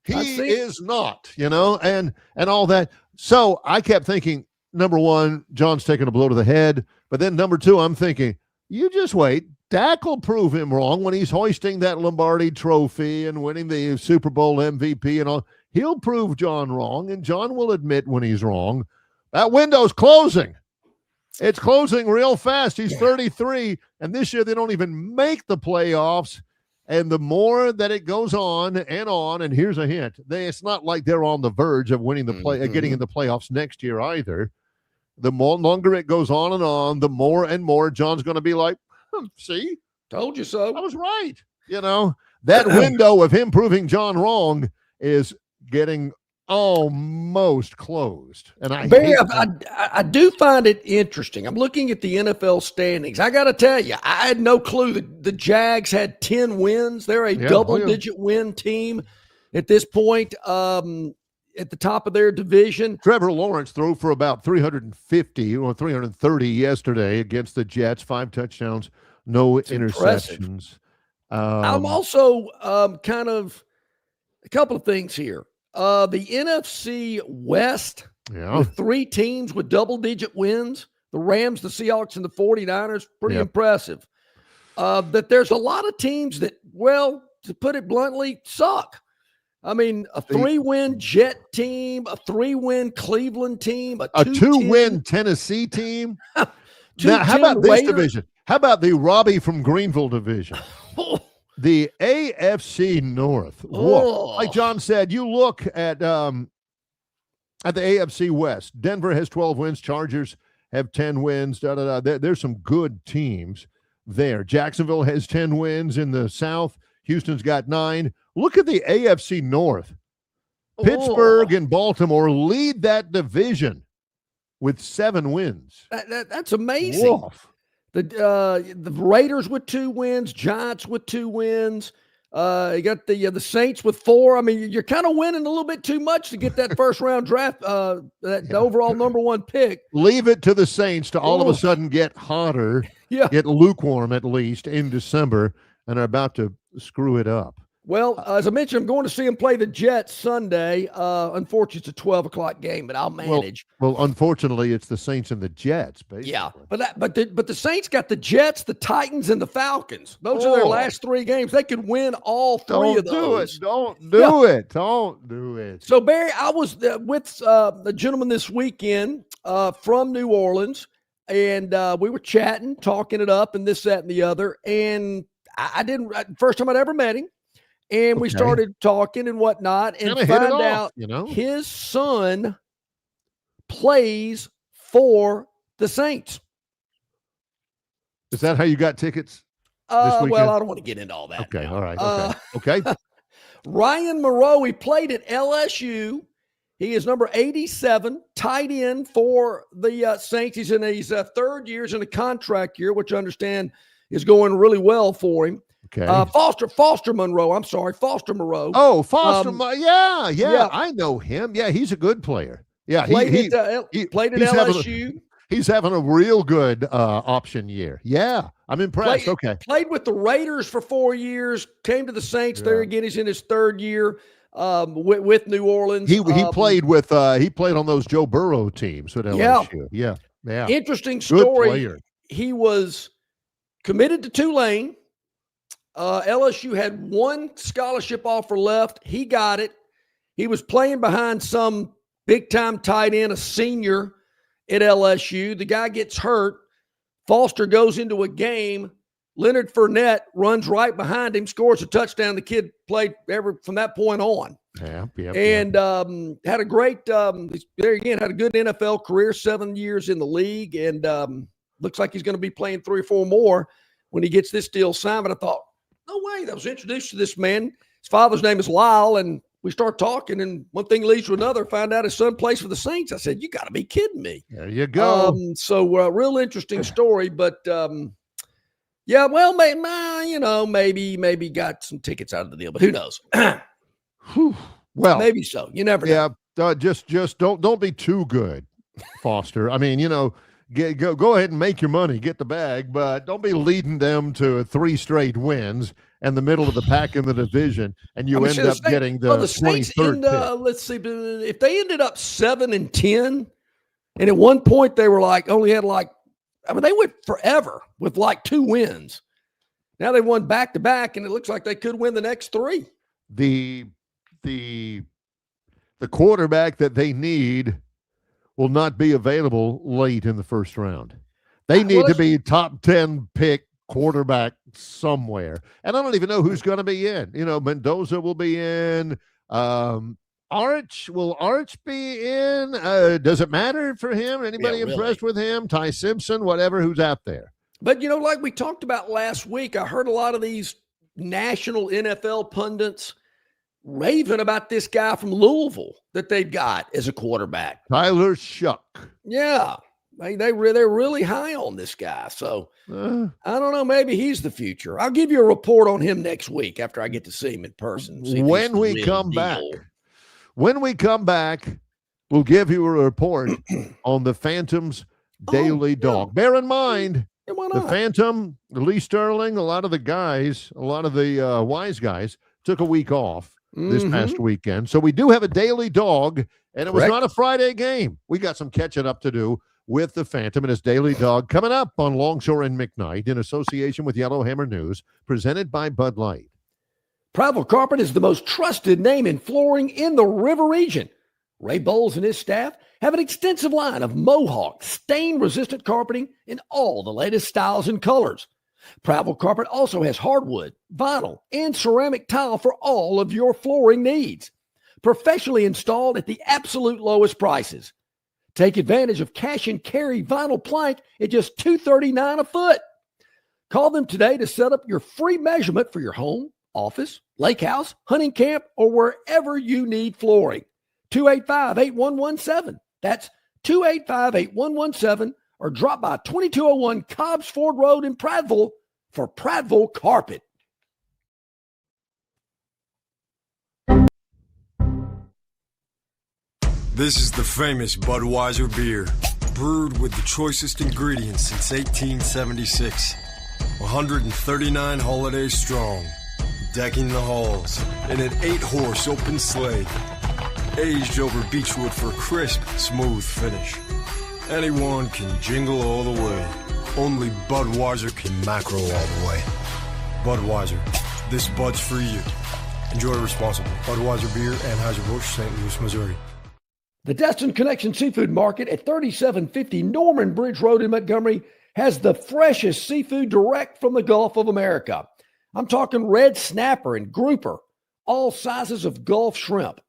he is not, and all that. So I kept thinking, number one, John's taking a blow to the head. But then number two, I'm thinking, you just wait. Dak will prove him wrong when he's hoisting that Lombardi trophy and winning the Super Bowl MVP and all. He'll prove John wrong, and John will admit when he's wrong. That window's closing. It's closing real fast. He's 33, and this year they don't even make the playoffs. And the more that it goes on, and here's a hint, it's not like they're on the verge of winning the getting in the playoffs next year either. The longer it goes on, the more and more John's going to be like, see, told you so. I was right. That window of him proving John wrong is getting almost closed. And I do find it interesting. I'm looking at the NFL standings. I got to tell you, I had no clue that the Jags had 10 wins. They're a double-digit win team at this point, at the top of their division. Trevor Lawrence threw for about 350 or 330 yesterday against the Jets, 5 touchdowns, no interceptions. I'm also kind of a couple of things here. The NFC West with 3 teams with double-digit wins, the Rams, the Seahawks, and the 49ers, pretty impressive. That there's a lot of teams that, well, to put it bluntly, suck. I mean, a 3-win Jet team, a 3-win Cleveland team, a 2-win Tennessee team. Now, how about this division? How about the Robbie from Greenville division? The AFC North. Like John said, you look at the AFC West. Denver has 12 wins. Chargers have 10 wins. There's some good teams there. Jacksonville has 10 wins in the South. Houston's got 9. Look at the AFC North. Pittsburgh and Baltimore lead that division with 7 wins. That's amazing. Woof. The Raiders with 2 wins, Giants with 2 wins. You got the Saints with 4. I mean, you're kind of winning a little bit too much to get that first round draft, the overall number 1 pick. Leave it to the Saints to all of a sudden get hotter, get lukewarm at least in December, and are about to screw it up. Well, as I mentioned, I'm going to see him play the Jets Sunday. Unfortunately, it's a 12:00 game, but I'll manage. Well, unfortunately, it's the Saints and the Jets, basically. Yeah, but the Saints got the Jets, the Titans, and the Falcons. Those are their last 3 games. They could win all 3 of those. Don't do it. Don't do it. So, Barry, I was with the gentleman this weekend from New Orleans, and we were chatting, talking it up, and this, that, and the other. And I didn't first time I'd ever met him. And we started talking and whatnot, and found out his son plays for the Saints. Is that how you got tickets? Well, I don't want to get into all that. Okay, now. all right. Okay. Ryan Moreau, he played at LSU. He is number 87, tight end for the Saints. He's in his 3rd year, he's in a contract year, which I understand is going really well for him. Okay. Foster Monroe. I'm sorry, Foster Moreau. Oh, Foster. Yeah. I know him. Yeah, he's a good player. Yeah, played at LSU. He's having a real good option year. Yeah, I'm impressed. Played with the Raiders for 4 years. Came to the Saints. There again, he's in his 3rd year with New Orleans. He played with he played on those Joe Burrow teams at LSU. Yeah. Interesting story. He was committed to Tulane. LSU had 1 scholarship offer left. He got it. He was playing behind some big-time tight end, a senior at LSU. The guy gets hurt. Foster goes into a game. Leonard Fournette runs right behind him, scores a touchdown. The kid played from that point on. And had a great, there again, had a good NFL career, 7 years in the league, and looks like he's going to be playing 3 or 4 more when he gets this deal signed. But I thought, no way. I was introduced to this man. His father's name is Lyle, and we start talking, and one thing leads to another. Find out his son plays for the Saints. I said, you got to be kidding me. There you go. Real interesting story, but yeah, well, maybe got some tickets out of the deal, but who knows? Well, maybe so. You never know. Yeah, just don't be too good, Foster. I mean, go ahead and make your money, get the bag, but don't be leading them to 3 straight wins and the middle of the pack in the division, and you end up getting the 23rd pick. Let's see, if they ended up 7-10, and at one point they were only had they went forever with 2 wins. Now they won back-to-back, and it looks like they could win the next 3. The quarterback that they need will not be available late in the first round. They need to be top 10 pick quarterback somewhere. And I don't even know who's going to be in. Mendoza will be in. Will Arch be in? Does it matter for him? Anybody impressed with him? Ty Simpson, whatever, who's out there. But, like we talked about last week, I heard a lot of these national NFL pundits raving about this guy from Louisville that they've got as a quarterback. Tyler Shuck. Yeah. They're really high on this guy. So I don't know. Maybe he's the future. I'll give you a report on him next week after I get to see him in person. When we come back, we'll give you a report on the Phantom's daily dog. Bear in mind, the Phantom, Lee Sterling, a lot of the wise guys took a week off. this past weekend. So we do have a daily dog, and it was Correct. not a Friday game. We got some catching up to do with the Phantom and his daily dog coming up on Longshore and McKnight in association with Yellowhammer News, presented by Bud Light. Prattville Carpet is the most trusted name in flooring in the River region. Ray Bowles and his staff have an extensive line of Mohawk, stain-resistant carpeting in all the latest styles and colors. Prattville Carpet also has hardwood, vinyl, and ceramic tile for all of your flooring needs. Professionally installed at the absolute lowest prices. Take advantage of cash and carry vinyl plank at just $239 a foot. Call them today to set up your free measurement for your home, office, lake house, hunting camp, or wherever you need flooring. 285-8117. That's 285-8117, or drop by 2201 Cobbs Ford Road in Prattville for Prattville Carpet. This is the famous Budweiser beer, brewed with the choicest ingredients since 1876. 139 holidays strong, decking the halls in an 8-horse open sleigh, aged over beechwood for a crisp, smooth finish. Anyone can jingle all the way. Only Budweiser can macro all the way. Budweiser, this Bud's for you. Enjoy responsibly. Budweiser Beer, Anheuser-Busch, St. Louis, Missouri. The Destin Connection Seafood Market at 3750 Norman Bridge Road in Montgomery has the freshest seafood direct from the Gulf of America. I'm talking red snapper and grouper, all sizes of Gulf shrimp,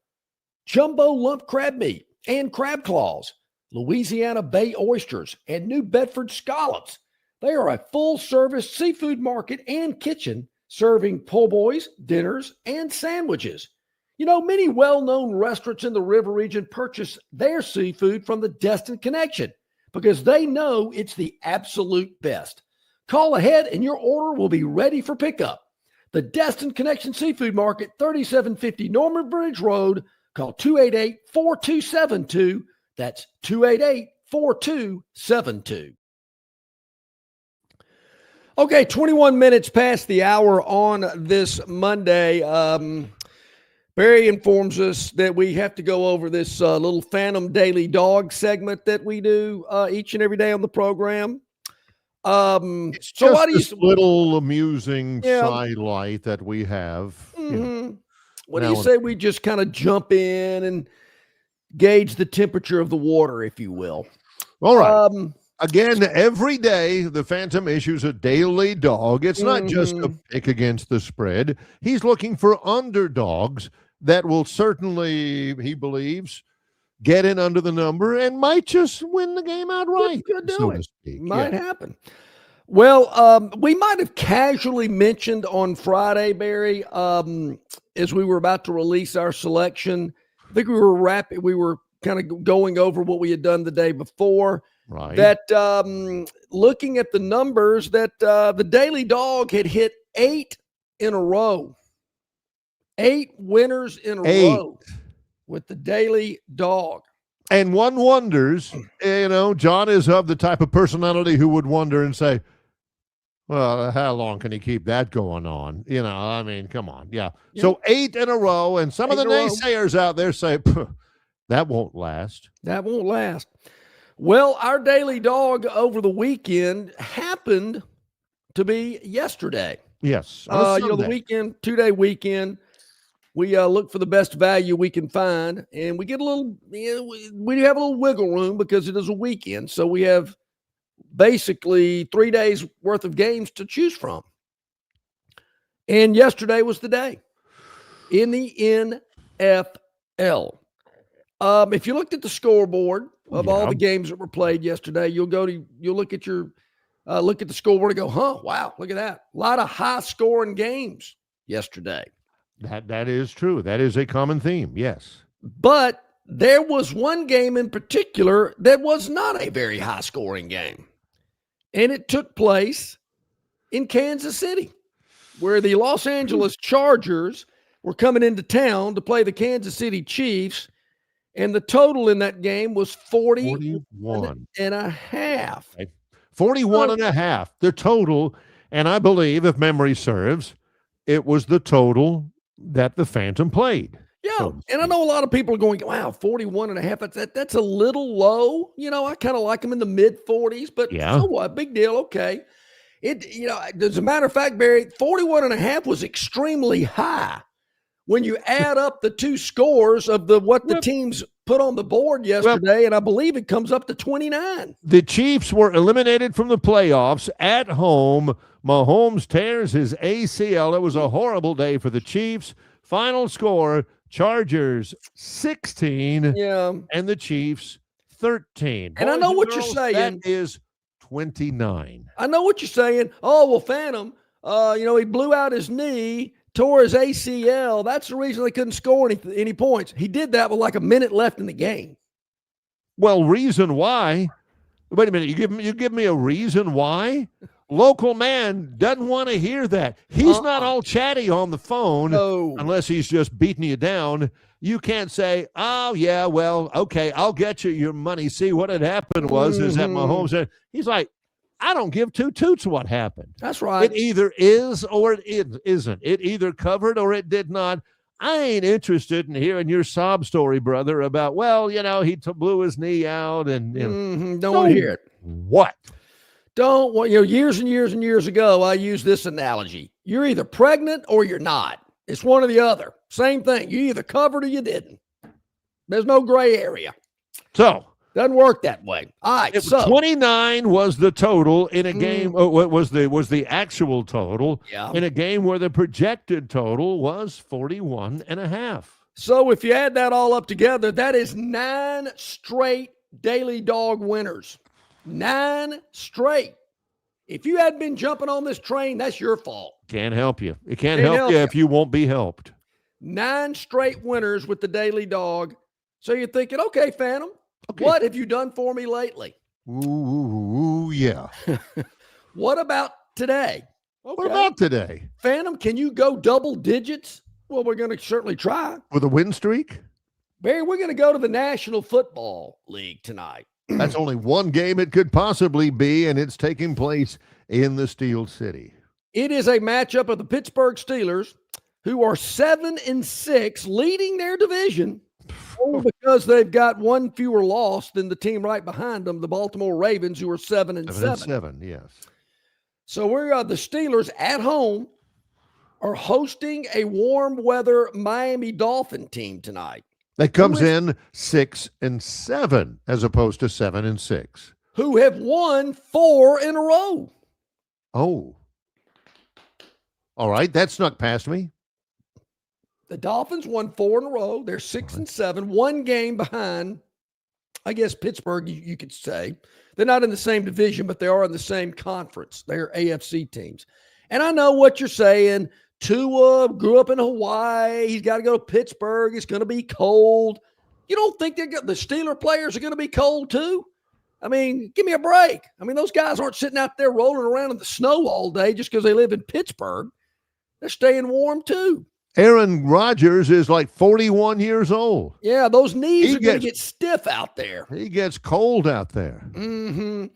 jumbo lump crab meat and crab claws, Louisiana Bay oysters, and New Bedford scallops. They are a full-service seafood market and kitchen serving po' boys, dinners, and sandwiches. You know, many well-known restaurants in the River region purchase their seafood from the Destin Connection because they know it's the absolute best. Call ahead and your order will be ready for pickup. The Destin Connection Seafood Market, 3750 Norman Bridge Road. Call 288-4272. That's 288-4272. Okay, 21 minutes past the hour on this Monday. Barry informs us that we have to go over this little Phantom Daily Dog segment that we do each and every day on the program. It's so just why do you this little amusing sidelight that we have. What do you say we just kind of jump in and gauge the temperature of the water, if you will? All right. Again, every day the Phantom issues a daily dog. It's not just a pick against the spread. He's looking for underdogs that will certainly, he believes, get in under the number and might just win the game outright. So to speak. Might happen. Well, we might have casually mentioned on Friday, Barry, as we were about to release our selection. I think we were kind of going over what we had done the day before. Right. That looking at the numbers, that the Daily Dog had hit 8 in a row. 8 winners in a row with the Daily Dog. And one wonders, John is of the type of personality who would wonder and say, well, how long can he keep that going on? I mean, come on. Yeah. So 8 in a row, and some of the naysayers out there say, that won't last. That won't last. Well, our Daily Dog over the weekend happened to be yesterday. Yes. The weekend, 2-day weekend, we look for the best value we can find, and we get a little, we have a little wiggle room because it is a weekend. So we have basically 3 days worth of games to choose from. And yesterday was the day in the NFL. If you looked at the scoreboard of all the games that were played yesterday, you'll look at the scoreboard and go, wow, look at that. A lot of high scoring games yesterday. That is true. That is a common theme. Yes. But there was one game in particular that was not a very high scoring game. And it took place in Kansas City, where the Los Angeles Chargers were coming into town to play the Kansas City Chiefs. And the total in that game was 41 and a half. 41 and a half, the total. And I believe, if memory serves, it was the total that the Phantom played. Yeah, and I know a lot of people are going, wow, 41 and a half, that's a little low. I kind of like them in the mid-40s, but so what? Big deal, okay. As a matter of fact, Barry, 41 and a half was extremely high. When you add up the two scores of what the teams put on the board yesterday, and I believe it comes up to 29. The Chiefs were eliminated from the playoffs at home. Mahomes tears his ACL. It was a horrible day for the Chiefs. Final score, Chargers 16 and the Chiefs 13. And I know what you're saying. That is 29. I know what you're saying. Oh, well, Phantom, he blew out his knee, tore his ACL. That's the reason they couldn't score any points. He did that with like a minute left in the game. Well, reason why? Wait a minute. You give me a reason why? Local man doesn't want to hear that. He's not all chatty on the phone unless he's just beating you down. You can't say, oh, yeah, well, okay, I'll get you your money. See, what had happened was is that Mahomes said, he's like, I don't give two toots what happened. That's right. It either is or it isn't. It either covered or it did not. I ain't interested in hearing your sob story, brother, about, well, he blew his knee out and don't want to hear it. What? Don't want, years and years and years ago, I used this analogy. You're either pregnant or you're not. It's one or the other. Same thing. You either covered or you didn't. There's no gray area. So doesn't work that way. All right. So 29 was the total in a game. What was the actual total in a game where the projected total was 41 and a half. So if you add that all up together, that is 9 straight Daily Dog winners. 9 straight. If you hadn't been jumping on this train, that's your fault. Can't help you. It can't help you if you won't be helped. 9 straight winners with the Daily Dog. So you're thinking, okay, Phantom, what have you done for me lately? Ooh, yeah. What about today? Okay. What about today? Phantom, can you go double digits? Well, we're going to certainly try. With a win streak? Barry, we're going to go to the National Football League tonight. That's only one game it could possibly be, and it's taking place in the Steel City. It is a matchup of the Pittsburgh Steelers, who are 7-6, leading their division, because they've got one fewer loss than the team right behind them, the Baltimore Ravens, who are 7-7. 7-7, yes. So we're the Steelers at home are hosting a warm weather Miami Dolphin team tonight. That comes in 6-7 as opposed to 7-6. Who have won 4 in a row. Oh. All right. That snuck past me. The Dolphins won 4 in a row. They're 6-7, one game behind, I guess, Pittsburgh, you could say. They're not in the same division, but they are in the same conference. They're AFC teams. And I know what you're saying. Tua grew up in Hawaii. He's got to go to Pittsburgh. It's going to be cold. You don't think the Steeler players are going to be cold too? I mean, give me a break. I mean, those guys aren't sitting out there rolling around in the snow all day just because they live in Pittsburgh. They're staying warm too. Aaron Rodgers is like 41 years old. Yeah, those knees are going to get stiff out there. He gets cold out there. Mm-hmm.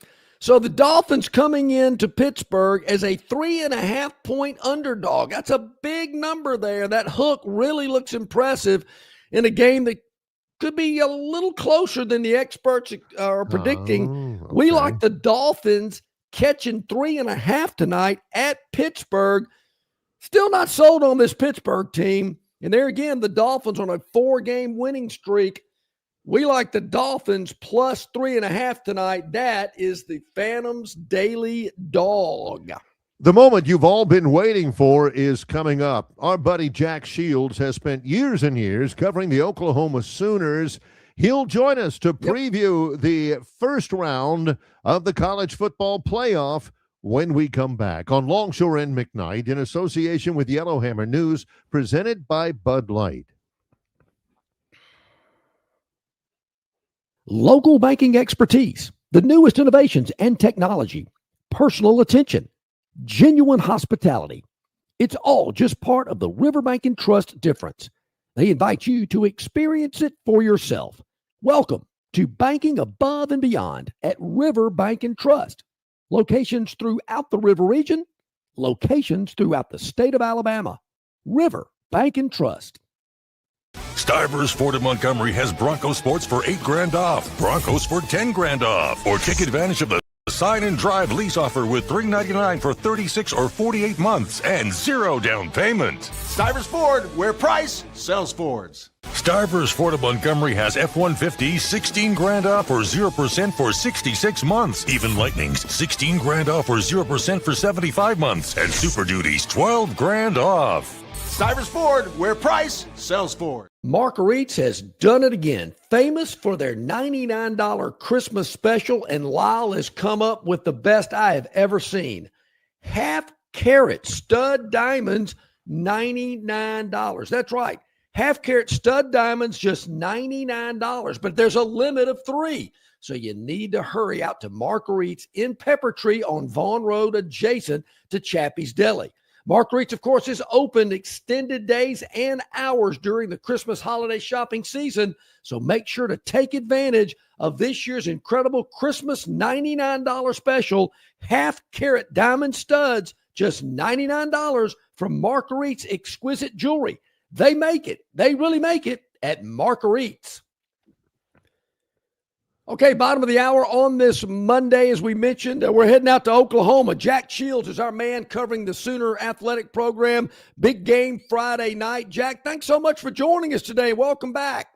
So the Dolphins coming into Pittsburgh as a 3.5-point underdog. That's a big number there. That hook really looks impressive in a game that could be a little closer than the experts are predicting. Okay. We like the Dolphins catching 3.5 tonight at Pittsburgh. Still not sold on this Pittsburgh team. And there again, the Dolphins on a 4-game winning streak. We like the Dolphins plus 3.5 tonight. That is the Phantom's Daily Dog. The moment you've all been waiting for is coming up. Our buddy Jack Shields has spent years and years covering the Oklahoma Sooners. He'll join us to preview the first round of the college football playoff when we come back on Longshore and McKnight in association with Yellowhammer News, presented by Bud Light. Local banking expertise, the newest innovations and technology, personal attention, genuine hospitality. It's all just part of the Riverbank and Trust difference. They invite you to experience it for yourself. Welcome to banking above and beyond at Riverbank and Trust. Locations throughout the river region, locations throughout the state of Alabama. Riverbank Bank and Trust. Stivers Ford of Montgomery has Bronco Sports for $8,000 off, Broncos for $10,000 off, or take advantage of the sign and drive lease offer with $399 for 36 or 48 months and 0 down payment. Stivers Ford, where price sells Fords. Stivers Ford of Montgomery has F-150 $16,000 off or 0% for 66 months. Even Lightnings $16,000 off or 0% for 75 months, and Super Duties $12,000 off. Stivers Ford, where price sells Ford. Marguerite's has done it again. Famous for their $99 Christmas special, and Lyle has come up with the best I have ever seen. Half-carat stud diamonds, $99. That's right. Half-carat stud diamonds, just $99. But there's a limit of 3. So you need to hurry out to Marguerite's in Pepper Tree on Vaughn Road, adjacent to Chappie's Deli. Marguerite's, of course, is open extended days and hours during the Christmas holiday shopping season, so make sure to take advantage of this year's incredible Christmas $99 special, half-carat diamond studs, just $99 from Marguerite's Exquisite Jewelry. They make it. They really make it at Marguerite's. Okay, bottom of the hour on this Monday, as we mentioned, we're heading out to Oklahoma. Jack Shields is our man covering the Sooner athletic program. Big game Friday night. Jack, thanks so much for joining us today. Welcome back.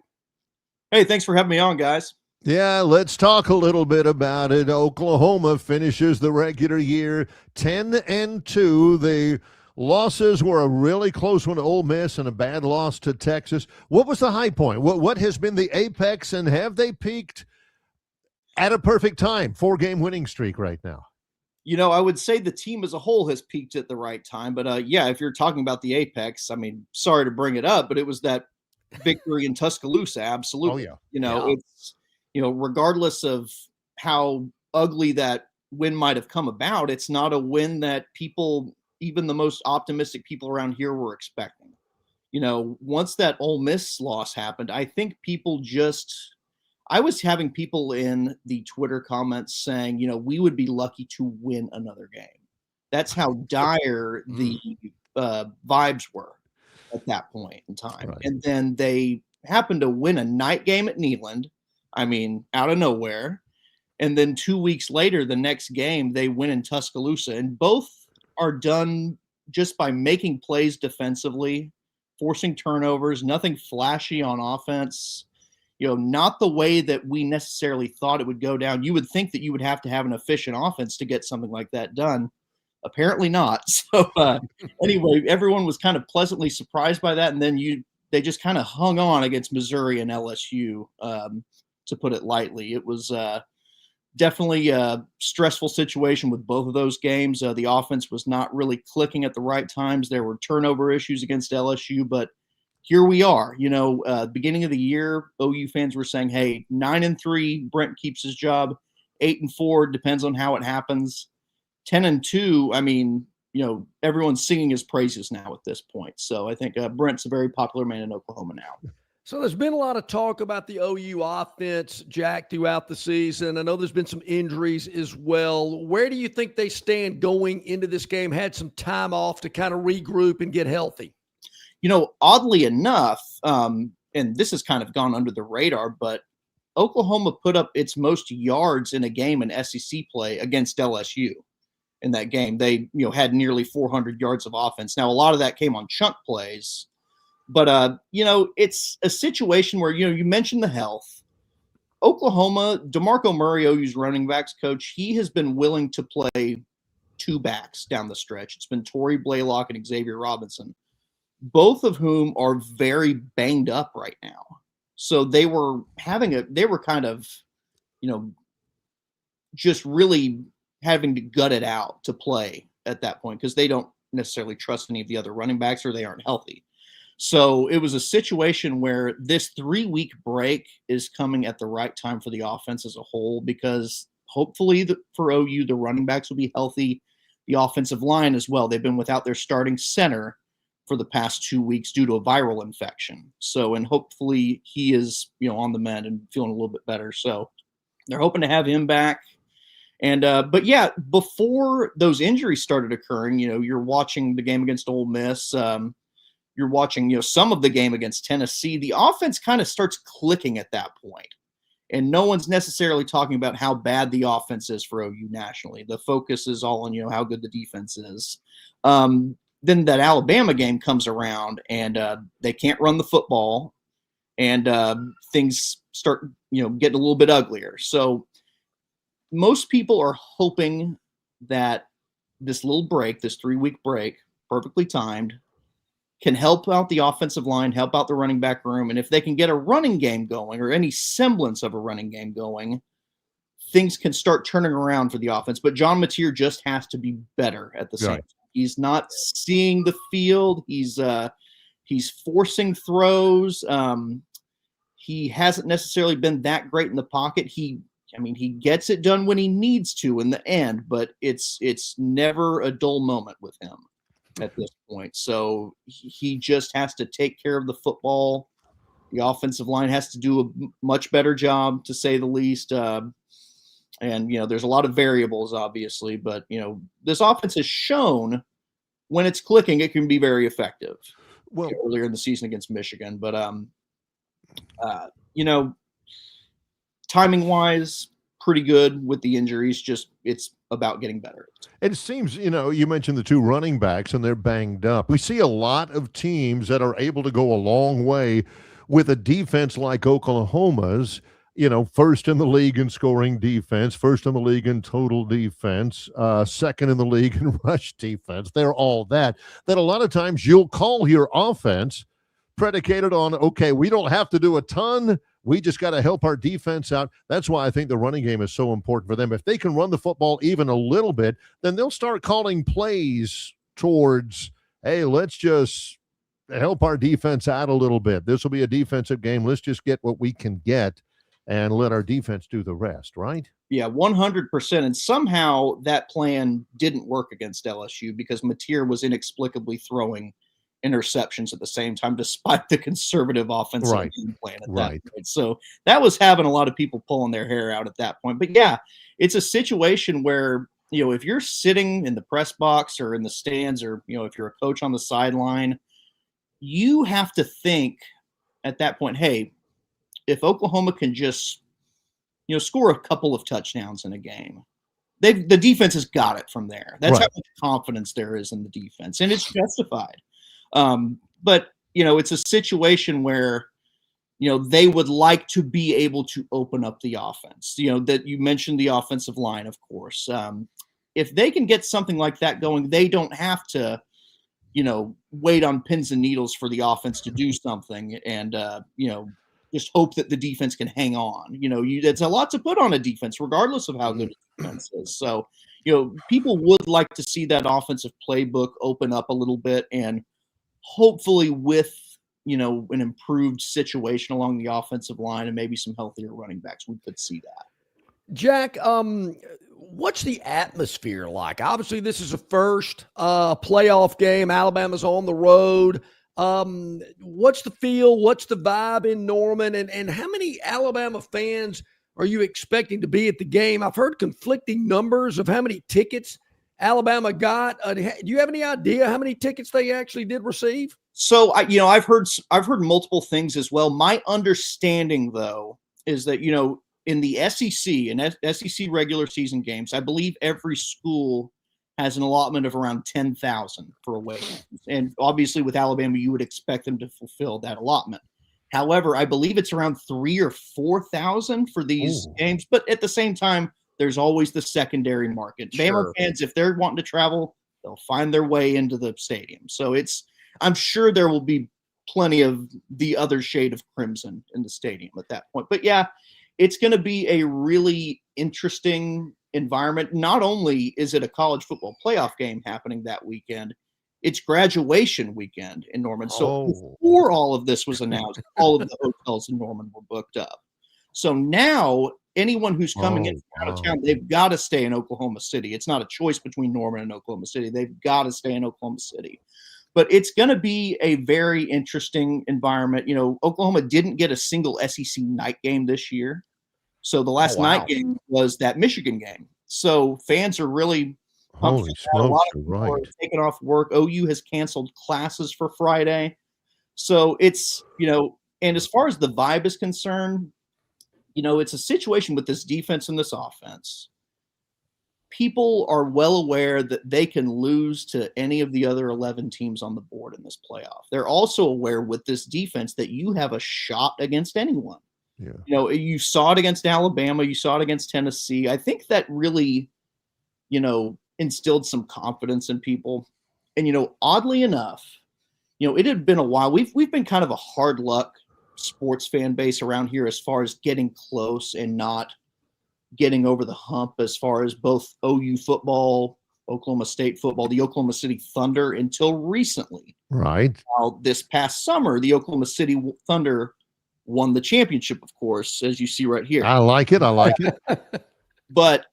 Hey, thanks for having me on, guys. Yeah, let's talk a little bit about it. Oklahoma finishes the regular year 10-2. The losses were a really close one to Ole Miss and a bad loss to Texas. What was the high point? What has been the apex, and have they peaked at a perfect time? 4-game winning streak right now. You know, I would say the team as a whole has peaked at the right time. But, yeah, if you're talking about the apex, I mean, sorry to bring it up, but it was that victory in Tuscaloosa. Absolutely. Oh, yeah. You know, it's, you know, regardless of how ugly that win might have come about, it's not a win that people, even the most optimistic people around here, were expecting. You know, once that Ole Miss loss happened, I think people just – I was having people in the Twitter comments saying, you know, we would be lucky to win another game. That's how dire the vibes were at that point in time. Right. And then they happened to win a night game at Neyland. I mean, out of nowhere. And then 2 weeks later, the next game, they win in Tuscaloosa. And both are done just by making plays defensively, forcing turnovers, nothing flashy on offense. You know, not the way that we necessarily thought it would go down. You would think that you would have to have an efficient offense to get something like that done. Apparently not. So anyway, everyone was kind of pleasantly surprised by that. And then they just kind of hung on against Missouri and LSU, to put it lightly. It was definitely a stressful situation with both of those games. The offense was not really clicking at the right times. There were turnover issues against LSU, but here we are. You know, beginning of the year, OU fans were saying, hey, 9-3, Brent keeps his job. 8-4, depends on how it happens. 10-2, I mean, you know, everyone's singing his praises now at this point. So I think Brent's a very popular man in Oklahoma now. So there's been a lot of talk about the OU offense, Jack, throughout the season. I know there's been some injuries as well. Where do you think they stand going into this game? Had some time off to kind of regroup and get healthy. You know, oddly enough, and this has kind of gone under the radar, but Oklahoma put up its most yards in a game in SEC play against LSU in that game. They, you know, had nearly 400 yards of offense. Now, a lot of that came on chunk plays, but, you know, it's a situation where, you know, you mentioned the health. Oklahoma, DeMarco Murray, OU's running backs coach, he has been willing to play 2 backs down the stretch. It's been Torrey Blaylock and Xavier Robinson, both of whom are very banged up right now. So they were kind of, you know, just really having to gut it out to play at that point because they don't necessarily trust any of the other running backs or they aren't healthy. So it was a situation where this 3-week break is coming at the right time for the offense as a whole because hopefully for OU, the running backs will be healthy, the offensive line as well. They've been without their starting center for the past 2 weeks due to a viral infection. So, and hopefully he is, you know, on the mend and feeling a little bit better. So they're hoping to have him back. And, but yeah, before those injuries started occurring, you know, you're watching the game against Ole Miss. you're watching, some of the game against Tennessee, the offense kind of starts clicking at that point. And no one's necessarily talking about how bad the offense is for OU nationally. The focus is all on, how good the defense is. Then that Alabama game comes around and they can't run the football, and things start, getting a little bit uglier. So most people are hoping that this little break, this 3-week break, perfectly timed, can help out the offensive line, help out the running back room. And if they can get a running game going, or any semblance of a running game going, things can start turning around for the offense. But John Mateer just has to be better at the same time. He's not seeing the field. He's forcing throws. He hasn't necessarily been that great in the pocket. He gets it done when he needs to in the end, but it's never a dull moment with him at this point. So he just has to take care of the football. The offensive line has to do a much better job, to say the least. And, there's a lot of variables, obviously, but, this offense has shown when it's clicking, it can be very effective. Well, earlier in the season against Michigan, but, timing wise, pretty good with the injuries. Just it's about getting better. It seems, you mentioned the two running backs and they're banged up. We see a lot of teams that are able to go a long way with a defense like Oklahoma's, first in the league in scoring defense, first in the league in total defense, second in the league in rush defense. They're all that a lot of times you'll call your offense predicated on, okay, we don't have to do a ton. We just got to help our defense out. That's why I think the running game is so important for them. If they can run the football even a little bit, then they'll start calling plays towards, hey, let's just help our defense out a little bit. This will be a defensive game. Let's just get what we can get and let our defense do the rest, right? Yeah, 100%. And somehow that plan didn't work against LSU because Mateer was inexplicably throwing interceptions at the same time, despite the conservative offensive game plan at that point. So that was having a lot of people pulling their hair out at that point. But yeah, it's a situation where, if you're sitting in the press box or in the stands, or, if you're a coach on the sideline, you have to think at that point, hey, if Oklahoma can just, score a couple of touchdowns in a game, the defense has got it from there. That's how much confidence there is in the defense, and it's justified. But, it's a situation where, they would like to be able to open up the offense, that you mentioned the offensive line, of course. If they can get something like that going, they don't have to, wait on pins and needles for the offense to do something and, just hope that the defense can hang on. It's a lot to put on a defense, regardless of how good the defense is. So, people would like to see that offensive playbook open up a little bit, and hopefully with, an improved situation along the offensive line and maybe some healthier running backs, we could see that. Jack, what's the atmosphere like? Obviously, this is a first playoff game. Alabama's on the road. What's the feel? What's the vibe in Norman? And how many Alabama fans are you expecting to be at the game? I've heard conflicting numbers of how many tickets Alabama got. Do you have any idea how many tickets they actually did receive? So, I've heard multiple things as well. My understanding, though, is that, in the SEC and SEC regular season games, I believe every school has an allotment of around 10,000 for away games. And obviously with Alabama, you would expect them to fulfill that allotment. However, I believe it's around 3,000 or 4,000 for these games. But at the same time, there's always the secondary market. Sure. Bama fans, if they're wanting to travel, they'll find their way into the stadium. So I'm sure there will be plenty of the other shade of crimson in the stadium at that point. But yeah, it's going to be a really interesting environment. Not only is it a college football playoff game happening that weekend, it's graduation weekend in Norman. So before all of this was announced, all of the hotels in Norman were booked up. So now anyone who's coming in from out of town, they've got to stay in Oklahoma City. It's not a choice between Norman and Oklahoma City. They've got to stay in Oklahoma City. But it's going to be a very interesting environment. Oklahoma didn't get a single SEC night game this year. So the last night game was that Michigan game. So fans are really pumped. Holy smokes, you're right. Taking off work. OU has canceled classes for Friday. So it's, and as far as the vibe is concerned, it's a situation with this defense and this offense. People are well aware that they can lose to any of the other 11 teams on the board in this playoff. They're also aware with this defense that you have a shot against anyone. Yeah. You saw it against Alabama. You saw it against Tennessee. I think that really, instilled some confidence in people. And, oddly enough, it had been a while. We've been kind of a hard luck sports fan base around here as far as getting close and not getting over the hump as far as both OU football, Oklahoma State football, the Oklahoma City Thunder until recently. Right. Now, this past summer, the Oklahoma City Thunder won the championship, of course, as you see right here. I like it. But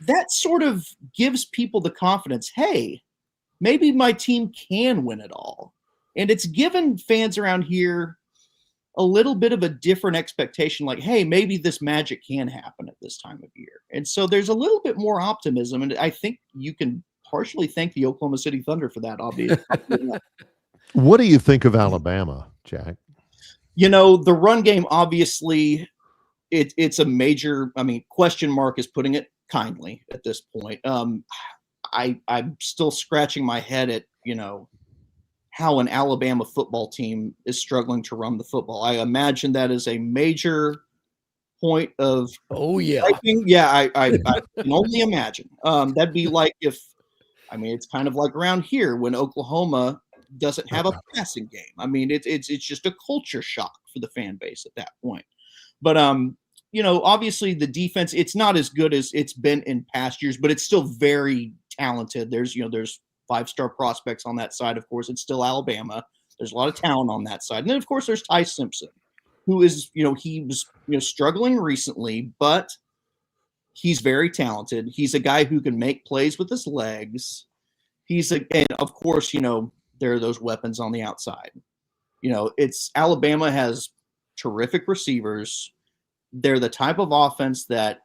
that sort of gives people the confidence, hey, maybe my team can win it all. And it's given fans around here a little bit of a different expectation, like, hey, maybe this magic can happen at this time of year. And so there's a little bit more optimism. And I think you can partially thank the Oklahoma City Thunder for that, obviously. What do you think of Alabama, Jack? The run game, obviously, it's a major, question mark is putting it kindly at this point. I'm still scratching my head at, how an Alabama football team is struggling to run the football. I imagine that is a major point of striking. Yeah, I can only imagine. That'd be like it's kind of like around here when Oklahoma doesn't have a passing game. It's just a culture shock for the fan base at that point. But obviously the defense, it's not as good as it's been in past years, but it's still very talented. There's 5-star prospects on that side. Of course, it's still Alabama. There's a lot of talent on that side. And then, of course, there's Ty Simpson, who is, he was, struggling recently, but he's very talented. He's a guy who can make plays with his legs. And of course, there are those weapons on the outside. Alabama has terrific receivers. They're the type of offense that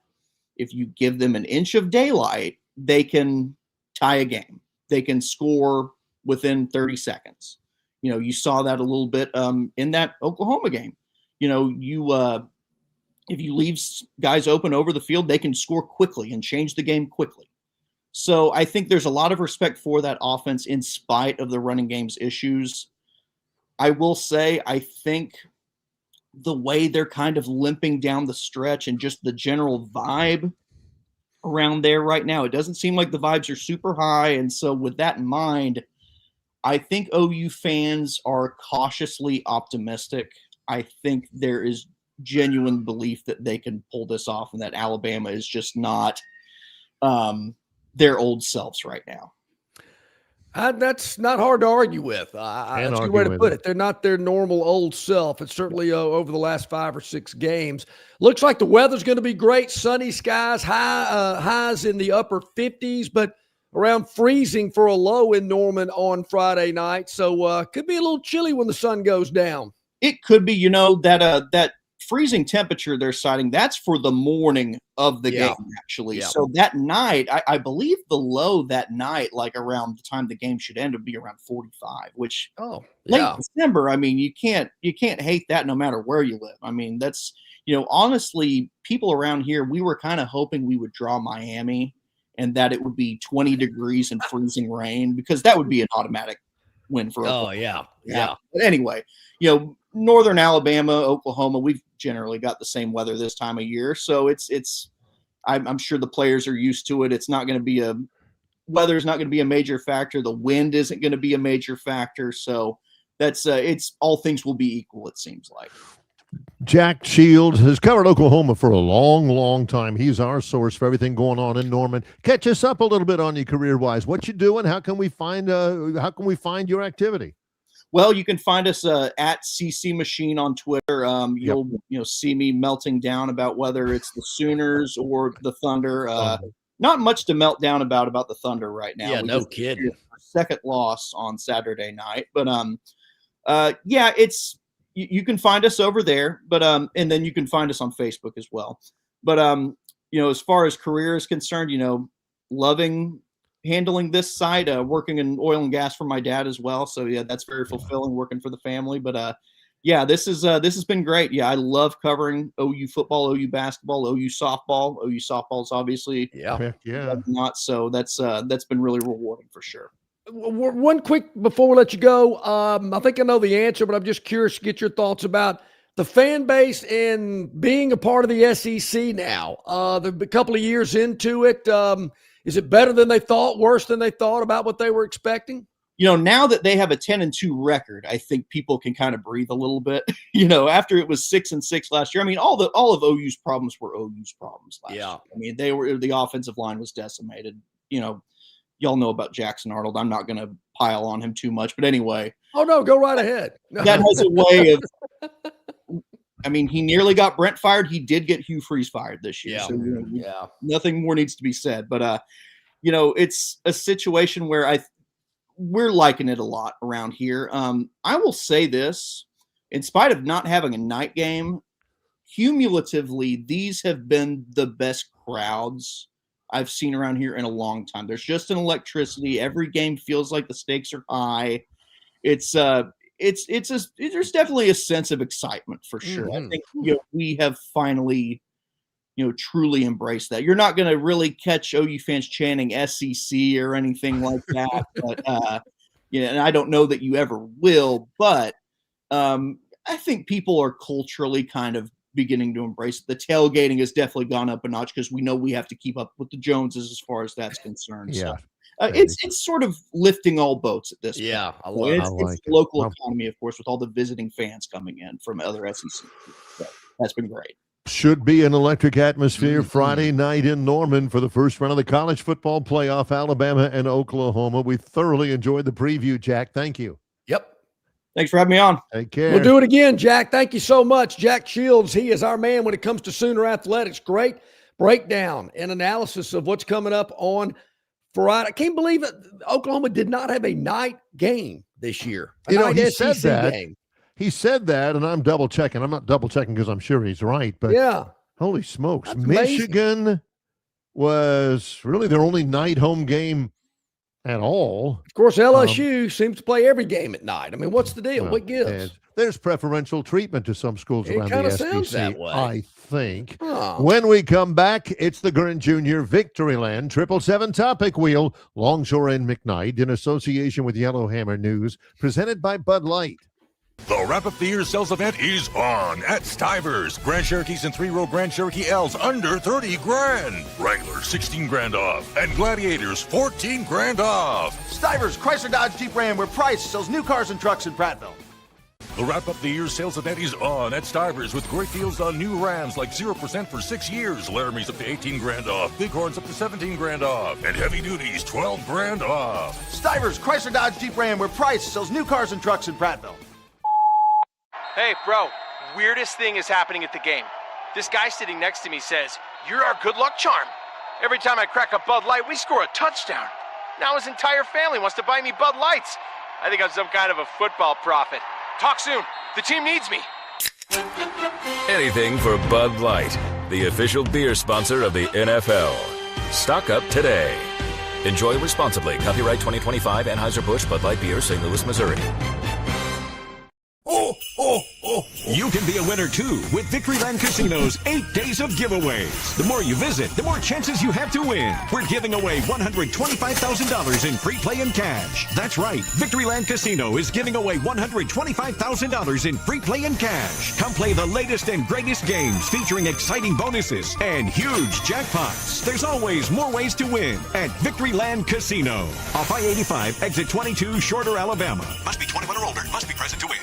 if you give them an inch of daylight, they can tie a game. They can score within 30 seconds. You saw that a little bit in that Oklahoma game. If you leave guys open over the field, they can score quickly and change the game quickly. So I think there's a lot of respect for that offense in spite of the running game's issues. I will say, I think the way they're kind of limping down the stretch and just the general vibe around there right now, it doesn't seem like the vibes are super high. And so with that in mind, I think OU fans are cautiously optimistic. I think there is genuine belief that they can pull this off and that Alabama is just not their old selves right now. That's not hard to argue with. That's a good way to put it. They're not their normal old self. It's certainly over the last 5 or 6 games. Looks like the weather's going to be great. Sunny skies, highs in the upper 50s, but around freezing for a low in Norman on Friday night. So could be a little chilly when the sun goes down. It could be, that freezing temperature they're citing, that's for the morning of the game, actually. Yeah. So that night, I believe the low that night, like around the time the game should end, would be around 45, which late December, you can't hate that no matter where you live. That's, honestly, people around here, we were kind of hoping we would draw Miami and that it would be 20 degrees and freezing rain, because that would be an automatic win for Oklahoma. Yeah. But anyway, northern Alabama, Oklahoma, we've generally got the same weather this time of year. So I'm sure the players are used to it. It's not going to be weather's not going to be a major factor. The wind isn't going to be a major factor. So that's it's all things will be equal, it seems like. Jack Shields has covered Oklahoma for a long, long time. He's our source for everything going on in Norman. Catch us up a little bit on you career-wise. What you doing? How can we find your activity? Well, you can find us at CC Machine on Twitter. You'll see me melting down about whether it's the Sooners or the Thunder. Not much to melt down about the Thunder right now. Yeah, no kidding. Second loss on Saturday night, but it's you can find us over there, but and then you can find us on Facebook as well. But as far as career is concerned, loving handling this side, working in oil and gas for my dad as well. So yeah, that's very fulfilling working for the family. But yeah, this has been great. Yeah, I love covering OU football, OU basketball, OU softball. OU softball is obviously not. So that's been really rewarding for sure. One quick before we let you go, I think I know the answer, but I'm just curious to get your thoughts about the fan base and being a part of the SEC now. They're a couple of years into it. Is it better than they thought, worse than they thought about what they were expecting? Now that they have a 10-2 record, I think people can kind of breathe a little bit. After it was 6-6 last year, I mean, all of OU's problems were OU's problems last year. I mean, the offensive line was decimated. Y'all know about Jackson Arnold. I'm not going to pile on him too much, but anyway. Oh no, go right ahead. That has a way of. I mean, he nearly got Brent fired. He did get Hugh Freeze fired this year. Yeah. So, nothing more needs to be said. But, it's a situation where we're liking it a lot around here. I will say this, in spite of not having a night game, cumulatively, these have been the best crowds I've seen around here in a long time. There's just an electricity. Every game feels like the stakes are high. There's definitely a sense of excitement for sure. I think we have finally truly embraced that. You're not going to really catch OU fans chanting SEC or anything like that, but and I don't know that you ever will. But I think people are culturally kind of beginning to embrace it. The tailgating has definitely gone up a notch because we know we have to keep up with the Joneses as far as that's concerned. So. It's sort of lifting all boats at this point. Yeah, it's the local economy, of course, with all the visiting fans coming in from other SEC. So that's been great. Should be an electric atmosphere Friday night in Norman for the first round of the college football playoff, Alabama and Oklahoma. We thoroughly enjoyed the preview, Jack. Thank you. Yep. Thanks for having me on. Take care. We'll do it again, Jack. Thank you so much. Jack Shields, he is our man when it comes to Sooner Athletics. Great breakdown and analysis of what's coming up on Friday. I can't believe it. Oklahoma did not have a night game this year. He said that. Game. He said that, and I'm double checking. I'm not double checking because I'm sure he's right. But holy smokes, that's Michigan amazing. Was really their only night home game at all. Of course, LSU seems to play every game at night. I mean, what's the deal? What gives? There's preferential treatment to some schools around the SEC. Sounds that way. I think. When we come back, it's the Gurn Jr. Victoryland 777 Topic Wheel, Longshore and McKnight, in association with Yellowhammer News, presented by Bud Light. The Wrap Up the Year sales event is on at Stivers. Grand Cherokees and 3-row Grand Cherokee L's under 30 grand. Wrangler 16 grand off. And Gladiators 14 grand off. Stivers, Chrysler Dodge Jeep Ram, where Price sells new cars and trucks in Prattville. The Wrap Up the Year sales event is on at Stivers with great deals on new Rams like 0% for 6 years. Laramie's up to 18 grand off. Bighorns up to 17 grand off. And Heavy Duties 12 grand off. Stivers, Chrysler Dodge Jeep Ram, where Price sells new cars and trucks in Prattville. Hey, bro, weirdest thing is happening at the game. This guy sitting next to me says, "You're our good luck charm." Every time I crack a Bud Light, we score a touchdown. Now his entire family wants to buy me Bud Lights. I think I'm some kind of a football prophet. Talk soon. The team needs me. Anything for Bud Light, the official beer sponsor of the NFL. Stock up today. Enjoy responsibly. Copyright 2025 Anheuser-Busch Bud Light Beer, St. Louis, Missouri. You can be a winner too with Victoryland Casino's 8 days of giveaways. The more you visit, the more chances you have to win. We're giving away $125,000 in free play and cash. That's right, Victoryland Casino is giving away $125,000 in free play and cash. Come play the latest and greatest games featuring exciting bonuses and huge jackpots. There's always more ways to win at Victoryland Casino. Off I-85, exit 22, Shorter, Alabama. Must be 21 or older. Must be present to win.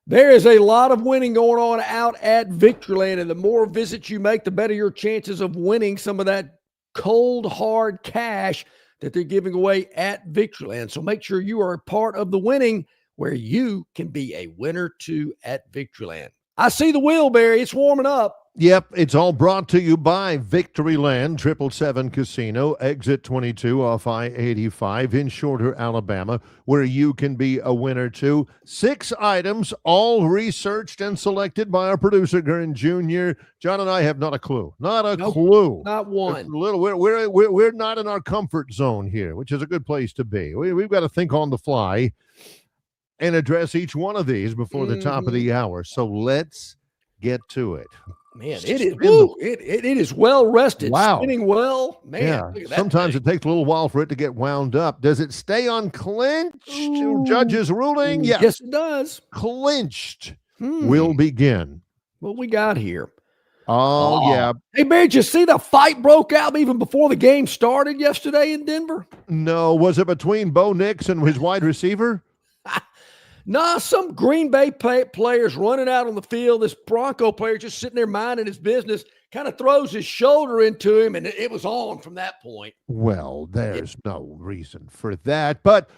There is a lot of winning going on out at Victoryland, and the more visits you make, the better your chances of winning some of that cold, hard cash that they're giving away at Victoryland. So make sure you are a part of the winning where you can be a winner too at Victoryland. I see the wheel, Barry. It's warming up. Yep, it's all brought to you by Victoryland, 777 Casino, exit 22 off I-85 in Shorter, Alabama, where you can be a winner too. 6 items, all researched and selected by our producer, Gurn Jr. John and I have not a clue. Not a clue. Not one. We're not in our comfort zone here, which is a good place to be. We've got to think on the fly and address each one of these before the top of the hour. So let's get to it. Man, it is. Woo, it is well rested. Wow. Spinning well. Man, yeah. look at that Sometimes thing. it takes a little while for it to get wound up. Does it stay unclinched? Judge's ruling? Yes. Yes, it does. Clinched will begin. What we got here? Oh, yeah. Hey, man, did you see the fight broke out even before the game started yesterday in Denver? No. Was it between Bo Nix and his wide receiver? Nah, some Green Bay players running out on the field. This Bronco player just sitting there minding his business, kind of throws his shoulder into him, and it was on from that point. Well, there's no reason for that. But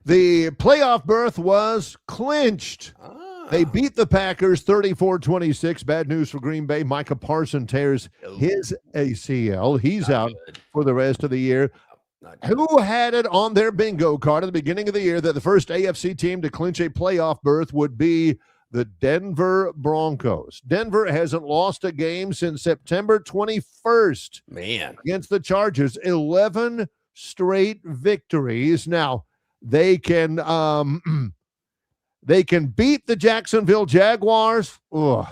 the playoff berth was clinched. They beat the Packers 34-26. Bad news for Green Bay. Micah Parsons tears his ACL. He's out for the rest of the year. Who had it on their bingo card at the beginning of the year that the first AFC team to clinch a playoff berth would be the Denver Broncos? Denver hasn't lost a game since September 21st. Man. Against the Chargers. 11 straight victories. Now, they can beat the Jacksonville Jaguars. Ugh.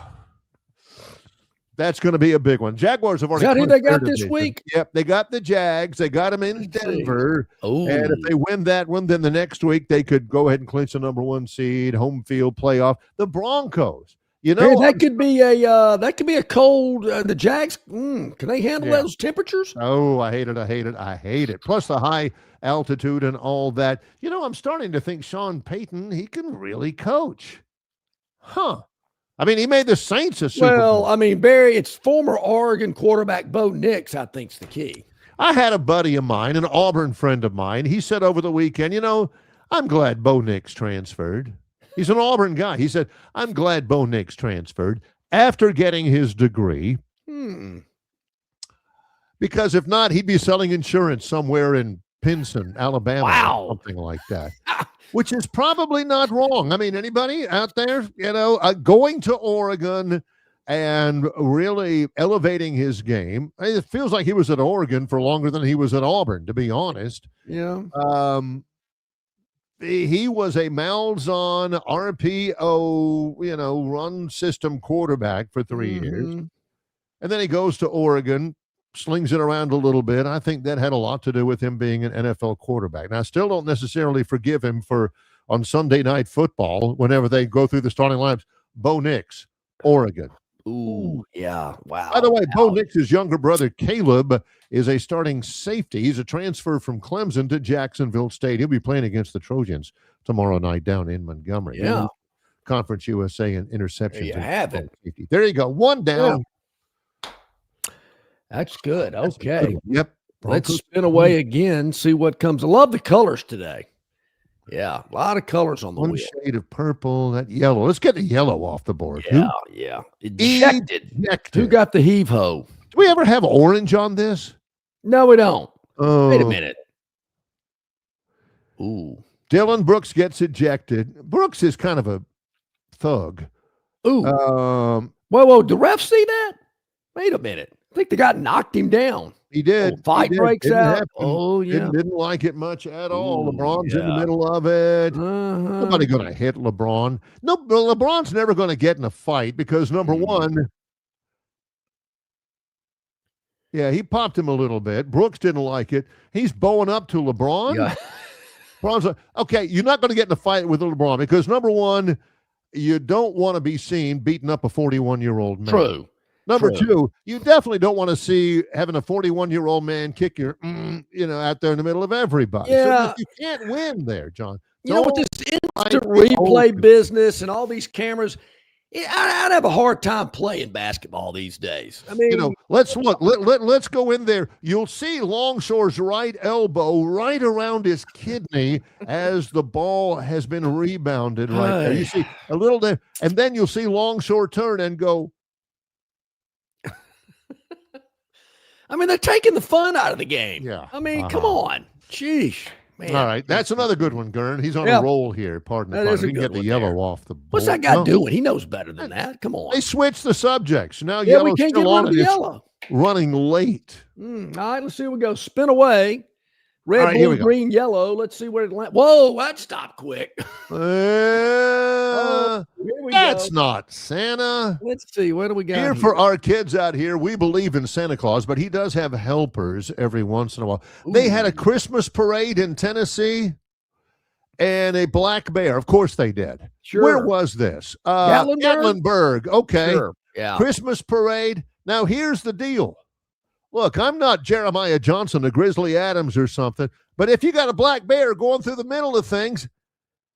That's going to be a big one. Jaguars have already. Is that who they got this week? Yep, they got the Jags. They got them in Denver. And if they win that one, then the next week they could go ahead and clinch the number 1 seed, home field playoff. The Broncos. You know, that could be a cold. The Jags, can they handle those temperatures? Oh, I hate it. Plus the high altitude and all that. You know, I'm starting to think Sean Payton, he can really coach. Huh. I mean, he made the Saints a Super Bowl. I mean, Barry, it's former Oregon quarterback Bo Nix, I think, is the key. I had a buddy of mine, an Auburn friend of mine. He said over the weekend, you know, I'm glad Bo Nix transferred. He's an Auburn guy. He said, I'm glad Bo Nix transferred after getting his degree. Because if not, he'd be selling insurance somewhere in Pinson, Alabama, or something like that. Which is probably not wrong. I mean, anybody out there, you know, going to Oregon and really elevating his game. I mean, it feels like he was at Oregon for longer than he was at Auburn, to be honest. Yeah. He was a Malzahn RPO, you know, run system quarterback for 3 years. And then he goes to Oregon, slings it around a little bit. I think that had a lot to do with him being an NFL quarterback. Now, I still don't necessarily forgive him for on Sunday Night Football, whenever they go through the starting lineups, Bo Nix, Oregon. Ooh, yeah. Wow. By the way, Bo Nix's younger brother, Caleb, is a starting safety. He's a transfer from Clemson to Jacksonville State. He'll be playing against the Trojans tomorrow night down in Montgomery. Yeah. Conference USA and interceptions. There you have it. There you go. One down. Yeah. That's good. Okay. Yep. Let's spin away again, see what comes. I love the colors today. Yeah, a lot of colors on the One wheel. shade of purple, that yellow. Let's get the yellow off the board. Yeah. Ejected. Who got the heave-ho? Do we ever have orange on this? No, we don't. Oh. Wait a minute. Ooh. Dylan Brooks gets ejected. Brooks is kind of a thug. Ooh. Whoa, the ref see that? Wait a minute. I think the guy knocked him down. He did. Fight breaks Didn't out. happen. Oh, yeah. Didn't like it much at all. Ooh, LeBron's in the middle of it. Nobody going to hit LeBron. No, LeBron's never going to get in a fight because, number one, he popped him a little bit. Brooks didn't like it. He's bowing up to LeBron. Yeah. LeBron's like, okay, you're not going to get in a fight with LeBron because, number one, you don't want to be seen beating up a 41-year-old man. True. Number two, you definitely don't want to see having a 41-year-old man kick your, out there in the middle of everybody. Yeah. So you can't win there, John. You know, with this instant replay business and all these cameras, I'd have a hard time playing basketball these days. I mean, let's look. Let's go in there. You'll see Longshore's right elbow right around his kidney as the ball has been rebounded right there. You see a little there, and then you'll see Longshore turn and go. I mean, they're taking the fun out of the game. Yeah. I mean, come on. Jeez. Man. All right. That's another good one, Gurn. He's on a roll here. Pardon the pun. He can get the yellow off the board. What's that guy doing? He knows better than that. Come on. They switched the subjects. Now yeah, we yellow's can't still get on rid of and the it's yellow. running late. All right, let's see what we go. Spin away. Red, right, here blue, we go. green, yellow. Let's see where it lands. Whoa, that stopped quick. That's not Santa. Let's see. What do we got Here for our kids out here, we believe in Santa Claus, but he does have helpers every once in a while. They had a Christmas parade in Tennessee and a black bear. Of course they did. Sure. Where was this? Gatlinburg. Okay. Sure. Yeah. Christmas parade. Now, here's the deal. Look, I'm not Jeremiah Johnson or Grizzly Adams or something, but if you got a black bear going through the middle of things,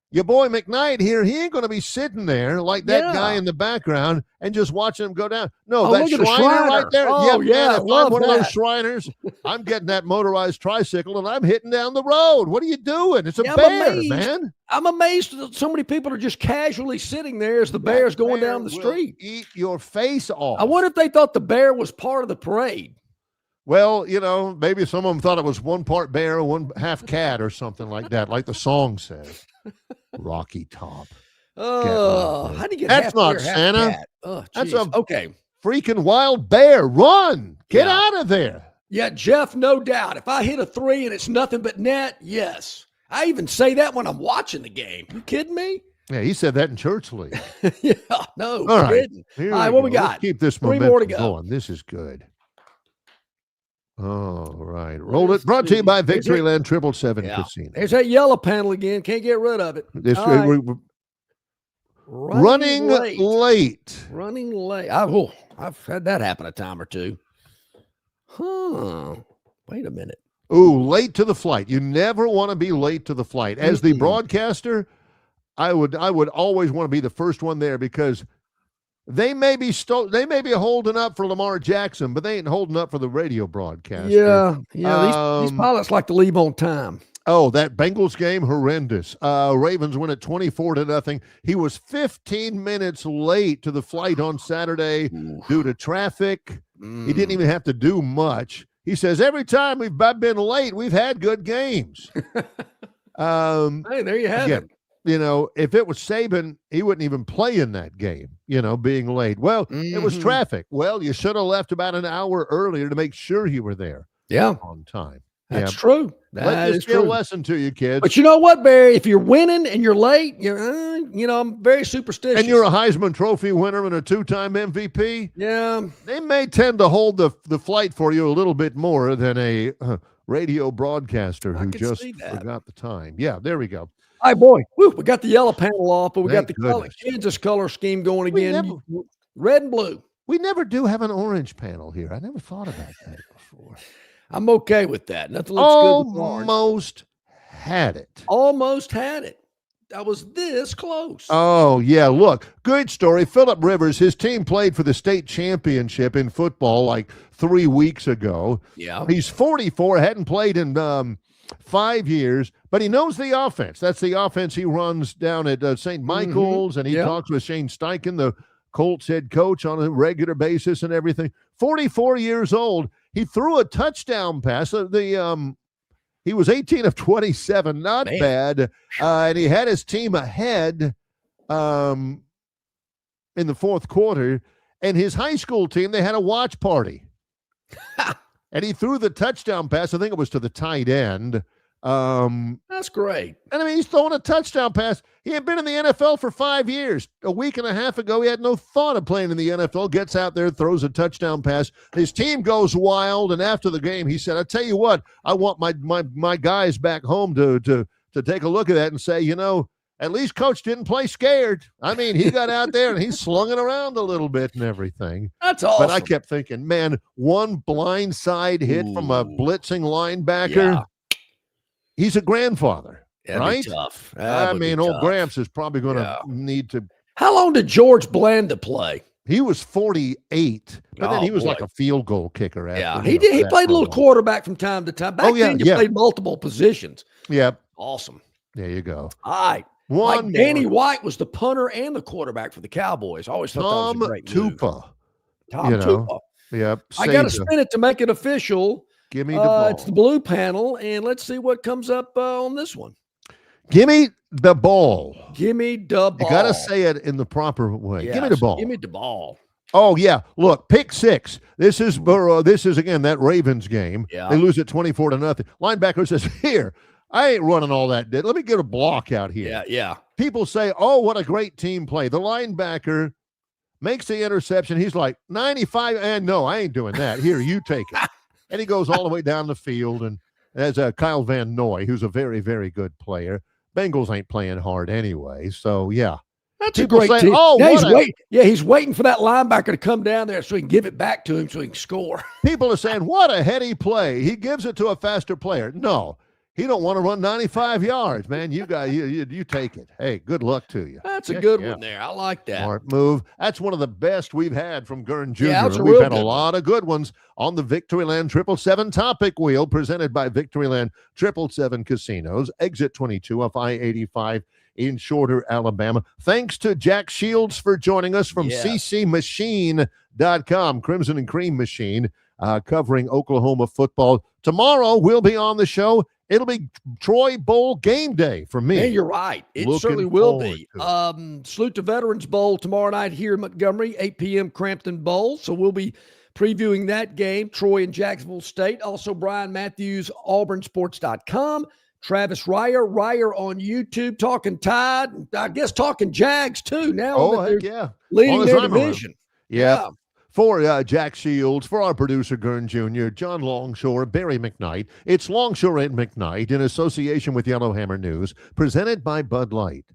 your boy McKnight here, he ain't going to be sitting there like that guy in the background and just watching him go down. No, that Shriner right there. Oh, yeah, if I'm one of those that. Shriners, I'm getting that motorized tricycle and I'm hitting down the road. What are you doing? It's a I'm bear, amazed. man. I'm amazed that so many people are just casually sitting there as the bear's going down the street. Eat your face off. I wonder if they thought the bear was part of the parade. Well, you know, maybe some of them thought it was one part bear, one half cat or something like that, like the song says. Rocky Top. Oh, how do you get That's half not bear, half Santa. cat? Oh, That's geez. a okay. freaking wild bear. Run. Get out of there. Yeah, Jeff, no doubt. If I hit a 3 and it's nothing but net, yes. I even say that when I'm watching the game. You kidding me? Yeah, he said that in church league. Yeah, no. All right. Kidding. Here All right, what we got? Let's keep this 3 momentum more to go. going. This is good. All right. Roll it. Brought to you by Victoryland 777 Casino. There's that yellow panel again. Can't get rid of it. This All right. we're running late. Running late. I've had that happen a time or two. Huh. Wait a minute. Ooh, late to the flight. You never want to be late to the flight. As the broadcaster, I would always want to be the first one there because they may be holding up for Lamar Jackson, but they ain't holding up for the radio broadcaster. Yeah. These pilots like to leave on time. Oh, that Bengals game, horrendous. Ravens win at 24-0. He was 15 minutes late to the flight on Saturday due to traffic. He didn't even have to do much. He says, every time I've been late, we've had good games. Hey, there you have it. You know, if it was Saban, he wouldn't even play in that game, you know, being late. Well, it was traffic. Well, you should have left about an hour earlier to make sure you were there on time. That's true. Let this be a lesson to you, kids. But you know what, Barry? If you're winning and you're late, I'm very superstitious. And you're a Heisman Trophy winner and a 2-time MVP. Yeah. They may tend to hold the flight for you a little bit more than a radio broadcaster who just forgot the time. Yeah, there we go. Hi, boy. Woo, we got the yellow panel off, but we got the Kansas color scheme going again. Red and blue. We never do have an orange panel here. I never thought about that before. I'm okay with that. Nothing looks good with orange. Almost had it. Almost had it. I was this close. Oh, yeah. Look, good story. Phillip Rivers, his team played for the state championship in football like 3 weeks ago. Yeah. He's 44, hadn't played in 5 years, but he knows the offense. That's the offense he runs down at St. Michael's, and he talks with Shane Steichen, the Colts head coach, on a regular basis and everything. 44 years old. He threw a touchdown pass. He was 18 of 27, not bad. And he had his team ahead in the fourth quarter. And his high school team, they had a watch party. And he threw the touchdown pass. I think it was to the tight end. That's great. And I mean, he's throwing a touchdown pass. He had been in the NFL for 5 years. A week and a half ago, he had no thought of playing in the NFL. Gets out there, throws a touchdown pass. His team goes wild. And after the game, he said, I tell you what, I want my guys back home to take a look at that and say, you know, at least coach didn't play scared. I mean, he got out there and he slung it around a little bit and everything. That's awesome. But I kept thinking, man, one blind side hit from a blitzing linebacker. Yeah. He's a grandfather. That'd right? be tough. I mean, old Gramps is probably going to need to. How long did George Blanda play? He was 48, but then he was like a field goal kicker. Yeah, he did. He played a little quarterback from time to time. Back then, you played multiple positions. Yep. Awesome. There you go. All right. One Danny White was the punter and the quarterback for the Cowboys. I always thought that was a great move. Tom Tupa. Yep. I got to Save spin it to make it official. Give me the ball. It's the blue panel, and let's see what comes up on this one. Give me the ball. Give me the ball. You got to say it in the proper way. Yeah, give me the ball. Give me the ball. Oh, yeah. Look, pick six. This is again, that Ravens game. Yeah. They lose it 24-0. Linebacker says, here, I ain't running all that. Let me get a block out here. Yeah. People say, oh, what a great team play. The linebacker makes the interception. He's like, 95, and no, I ain't doing that. Here, you take it. And he goes all the way down the field, and as Kyle Van Noy, who's a very, very good player. Bengals ain't playing hard anyway, so yeah. That's People a great say, team. oh, he's waiting for that linebacker to come down there so he can give it back to him so he can score. People are saying, what a heady play. He gives it to a faster player. No, he don't want to run 95 yards, man. You take it. Hey, good luck to you. That's a good one there. I like that. Smart move. That's one of the best we've had from Gurn Jr. Yeah, We've had a lot of good ones on the Victoryland 777 topic wheel presented by Victoryland 777 Casinos. Exit 22 off I-85 in Shorter, Alabama. Thanks to Jack Shields for joining us from ccmachine.com, Crimson and Cream Machine, covering Oklahoma football. Tomorrow we'll be on the show. It'll be Troy Bowl game day for me. Yeah, you're right. It certainly will be. Salute to Veterans Bowl tomorrow night here in Montgomery, 8 p.m. Crampton Bowl. So we'll be previewing that game, Troy and Jacksonville State. Also, Brian Matthews, auburnsports.com. Travis Ryer on YouTube, talking Tide, I guess talking Jags too. Now that they're leading their division. Yeah. For Jack Shields, for our producer, Gurn Jr., John Longshore, Barry McKnight, it's Longshore and McKnight in association with Yellowhammer News, presented by Bud Light.